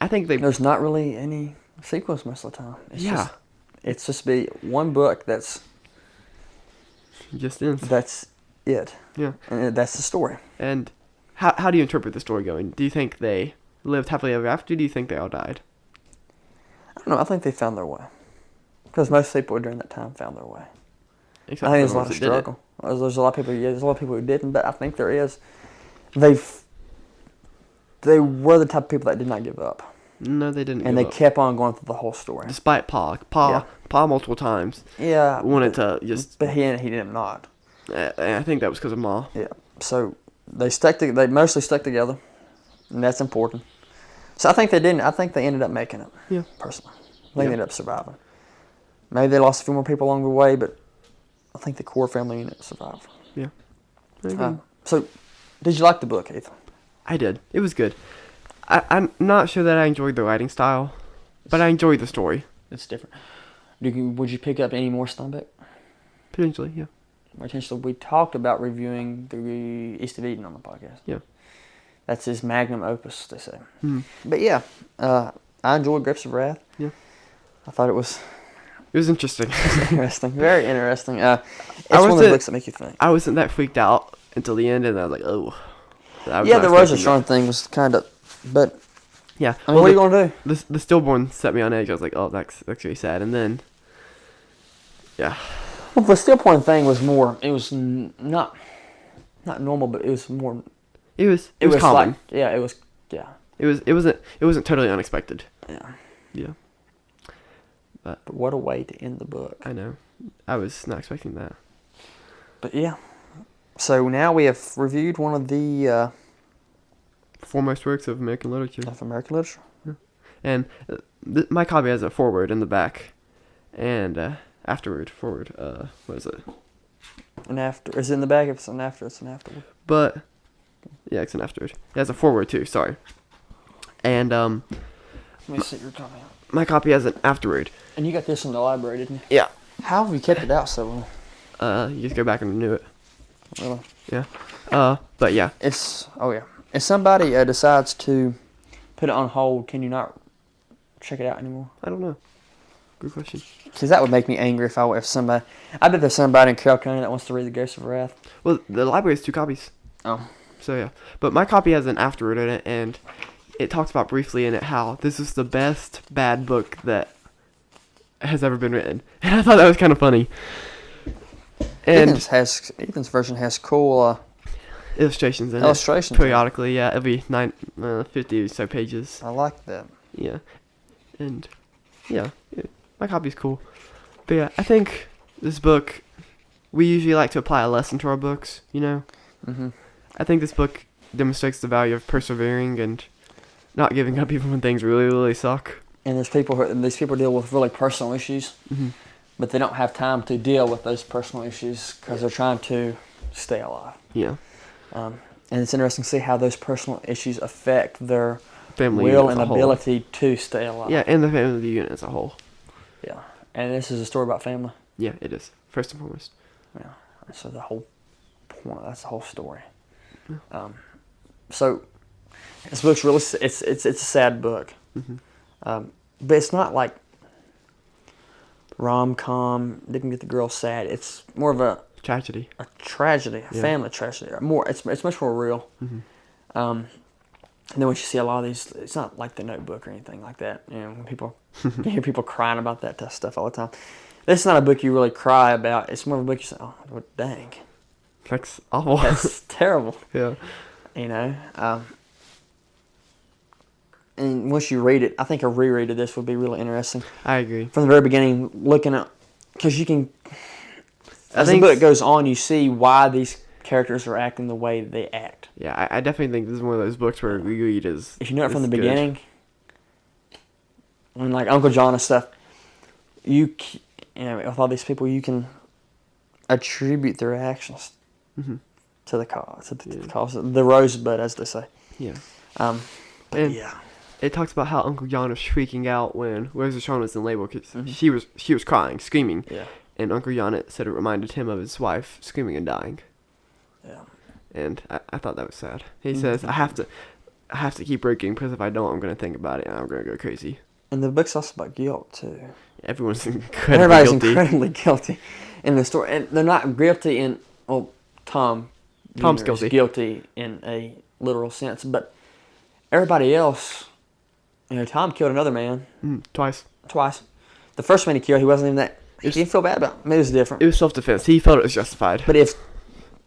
I think there's not really any sequels most of the time. It's just be one book that's just ends. That's it. Yeah. And that's the story. And how do you interpret the story going? Do you think they lived happily ever after? Do you think they all died? I don't know. I think they found their way. Because most people during that time found their way. Except I think there's a lot of struggle. There's a lot of people. Yeah, there's a lot of people who didn't, but I think there is. They were the type of people that did not give up. No, they didn't. And they kept on going through the whole story. Despite Pa multiple times. Yeah. Wanted to just. But he did not. And I think that was because of Ma. Yeah. So they mostly stuck together, and that's important. So I think they didn't. I think they ended up making it. Yeah. Personally, they ended up surviving. Maybe they lost a few more people along the way, but I think the core family unit survived. Yeah. So, did you like the book, Ethan? I did. It was good. I'm not sure that I enjoyed the writing style, but I enjoyed the story. It's different. Would you pick up any more Steinbeck? Potentially, yeah. Potentially, we talked about reviewing the East of Eden on the podcast. Yeah. That's his magnum opus, they say. Mm-hmm. But yeah, I enjoyed Grapes of Wrath. Yeah. I thought it was... It was interesting. Interesting. Very interesting. It's one of the books that make you think. I wasn't that freaked out until the end, and I was like, oh. The Rose of Sharon thing was kind of... But... Yeah. I mean, what are you going to do? The stillborn set me on edge. I was like, oh, that's really sad. And then... Yeah. Well, the stillborn thing was more... It was not normal, but it was more... It was common. Like, yeah, it was... Yeah. It wasn't totally unexpected. Yeah. Yeah. But what a way to end the book. I know. I was not expecting that. But yeah. So now we have reviewed one of the... foremost works of American literature. Of American literature. Yeah. And my copy has a foreword in the back. And forward. What is it? An after. Is it in the back? If it's an after, it's an afterward. But, yeah, it's an afterward. It has a foreword too, sorry. And, Let me see your copy. My copy has an afterward. And you got this in the library, didn't you? Yeah. How have you kept it out so long? You just go back and renew it. Really? Yeah. But yeah. If somebody decides to put it on hold, can you not check it out anymore? I don't know. Good question. Because that would make me angry if somebody... I bet there's somebody in Carroll County that wants to read The Ghost of Wrath. Well, the library has 2 copies. Oh. So yeah. But my copy has an afterword in it, and it talks about briefly in it how this is the best bad book that has ever been written. And I thought that was kind of funny. And Ethan's version has cool illustrations in it. Periodically, yeah. Every 50 or so pages. I like that. Yeah. And yeah, my copy's cool. But yeah, I think this book, we usually like to apply a lesson to our books, you know? Mm-hmm. I think this book demonstrates the value of persevering and not giving up even when things really, really suck. And these people deal with really personal issues, Mm-hmm. but they don't have time to deal with those personal issues because they're trying to stay alive. Yeah. And it's interesting to see how those personal issues affect their Family will unit and as a whole. ability to stay alive. Yeah, and the family unit as a whole. Yeah. And this is a story about family. Yeah, it is. First and foremost. Yeah. So the whole point, that's the whole story. Yeah. So this book's really, it's a sad book. Mm-hmm. But it's not like rom-com, didn't get the girl sad. It's more of a Tragedy. tragedy, a Yeah. family tragedy. It's much more real. Mm-hmm. And then when you see a lot of these, it's not like The Notebook or anything like that. You know, when people you hear people crying about that stuff all the time. This is not a book you really cry about. It's more of a book you say, "Oh, well, dang, That's awful. that's terrible." Yeah. You know. And once you read it, I think a reread of this would be really interesting. I agree. From the very beginning, looking at, because you can, as the think book goes on, you see why these characters are acting the way they act. Yeah, I definitely think this is one of those books where we read is. If you know it from the good. beginning, when like Uncle John and stuff, you know, with all these people, you can attribute their actions Mm-hmm. to the cause, Yeah. the cause, the rosebud, as they say. Yeah. But And yeah, it talks about how Uncle John was freaking out when Rosa Shawn was in labor because Mhm. she was crying, screaming, yeah, and Uncle John said it reminded him of his wife screaming and dying. yeah. And I thought that was sad. He Mhm. says I have to keep working because if I don't, I'm gonna think about it and I'm gonna go crazy. And the book's also about guilt too. Everyone's incredibly Everybody's guilty. incredibly guilty in the story, and they're not guilty in Tom's Tom's Jr. is guilty. guilty in a literal sense, but everybody else, you know, Tom killed another man Twice. twice. The first man he killed, he wasn't even that. He It's- didn't feel bad about it. I mean, it was different. It was self-defense. He felt it was justified. But if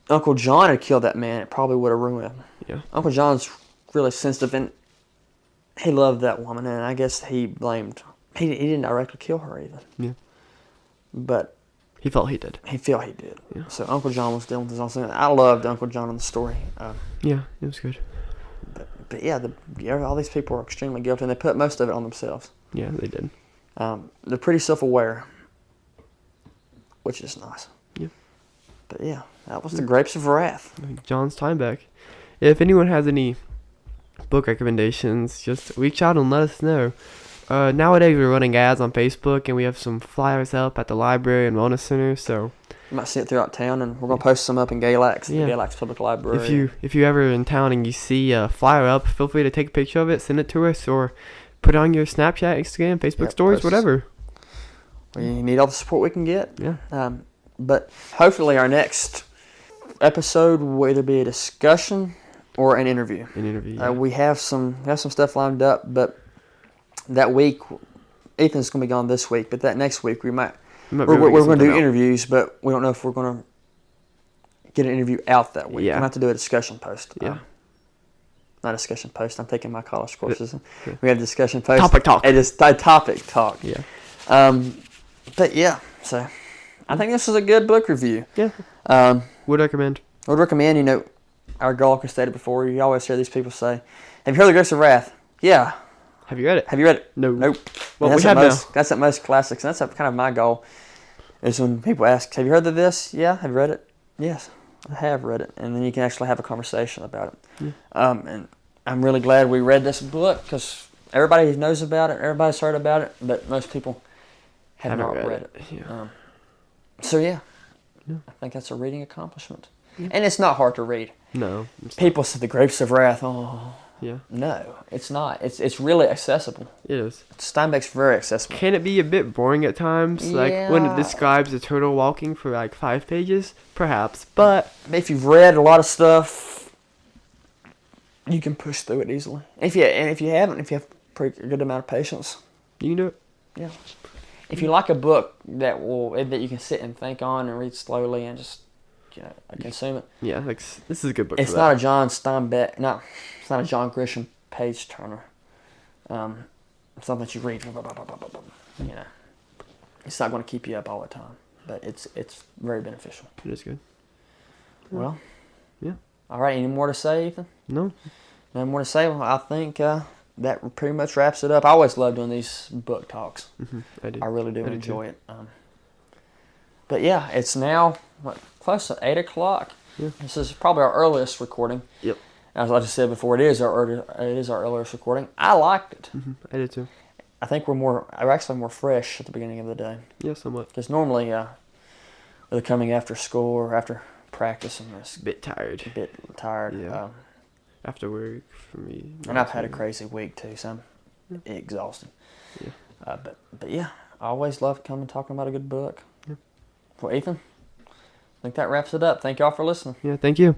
Uncle John had killed that man, it probably would have ruined him. Yeah. Uncle John's really sensitive, and he loved that woman, and I guess he blamed. He didn't directly kill her even. Yeah. But He felt he did. he felt he did. Yeah. So Uncle John was dealing with his own thing. I loved Uncle John in the story. Yeah, it was good. But yeah, all these people are extremely guilty, and they put most of it on themselves. Yeah, they did. They're pretty self-aware, which is nice. Yeah. But yeah, that was The Grapes of Wrath. John Steinbeck. If anyone has any book recommendations, just reach out and let us know. Nowadays we're running ads on Facebook and we have some flyers up at the library and wellness center. So You might see it throughout town, and we're gonna post some up in Galax, Yeah. the Galax Public Library. if you're ever in town and you see a flyer up, feel free to take a picture of it, send it to us, or put it on your Snapchat, Instagram, Facebook Yep, stories, post. whatever. We need all the support we can get. Yeah. But hopefully our next episode will either be a discussion or an interview. An interview. Yeah. We have some stuff lined up, but that week, Ethan's gonna be gone this week. But that next week, we're We might be going able to get to something do out. interviews, but we don't know if we're going to get an interview out that week. Yeah. We're going to have to do a discussion post. Yeah. Not a discussion post. I'm taking my college courses. Yeah. We have a discussion post. Topic talk. It is topic talk. Yeah. But yeah, so I think this is a good book review. Yeah. Would recommend. I would recommend, you know, our girl can stated before, you always hear these people say, have you heard The Grapes of Wrath? Yeah. Have you read it? Have you read it? No. Nope. Well, And we have now. That's at most classics, and that's kind of my goal, is when people ask, have you heard of this? Yeah. Have you read it? Yes, I have read it. And then you can actually have a conversation about it. Yeah. And I'm really glad we read this book, because everybody knows about it, everybody's heard about it, but most people have Haven't not read it. Yeah. So yeah, Yeah. I think that's a reading accomplishment. Yeah. And it's not hard to read. No. People say The Grapes of Wrath, oh, Yeah. no, it's not. It's really accessible. It is. Steinbeck's very accessible. Can it be a bit boring at times? Like when it Yeah. describes a turtle walking for like 5 pages? Perhaps. But If you've read a lot of stuff, you can push through it easily. If you haven't, if you have a good amount of patience, you can do it. yeah. If you like a book that you can sit and think on and read slowly and just consume it, Yeah, like this is a good book it's for not that. a John Steinbeck. No, it's not a John Grisham page turner. Something that you read. You know, it's not going to keep you up all the time, but it's very beneficial. It is good. Well, Yeah. all right. Any more to say, Ethan? No. No more to say. Well, I think that pretty much wraps it up. I always love doing these book talks. I do. I really do I do enjoy it. But yeah, it's now close to 8 o'clock. Yeah. This is probably our earliest recording. Yep. As I just said before, it is our earliest recording. I liked it. I did too. I think we're actually more fresh at the beginning of the day. Yeah, somewhat. Because normally, with coming after school or after practice, I'm just A bit tired. a bit tired. Yeah. After work, for me. And I've had a crazy week too, so I'm exhausted. Yeah. But yeah, I always love coming talking about a good book. Yeah. Well, Ethan, I think that wraps it up. Thank y'all for listening. Yeah, thank you.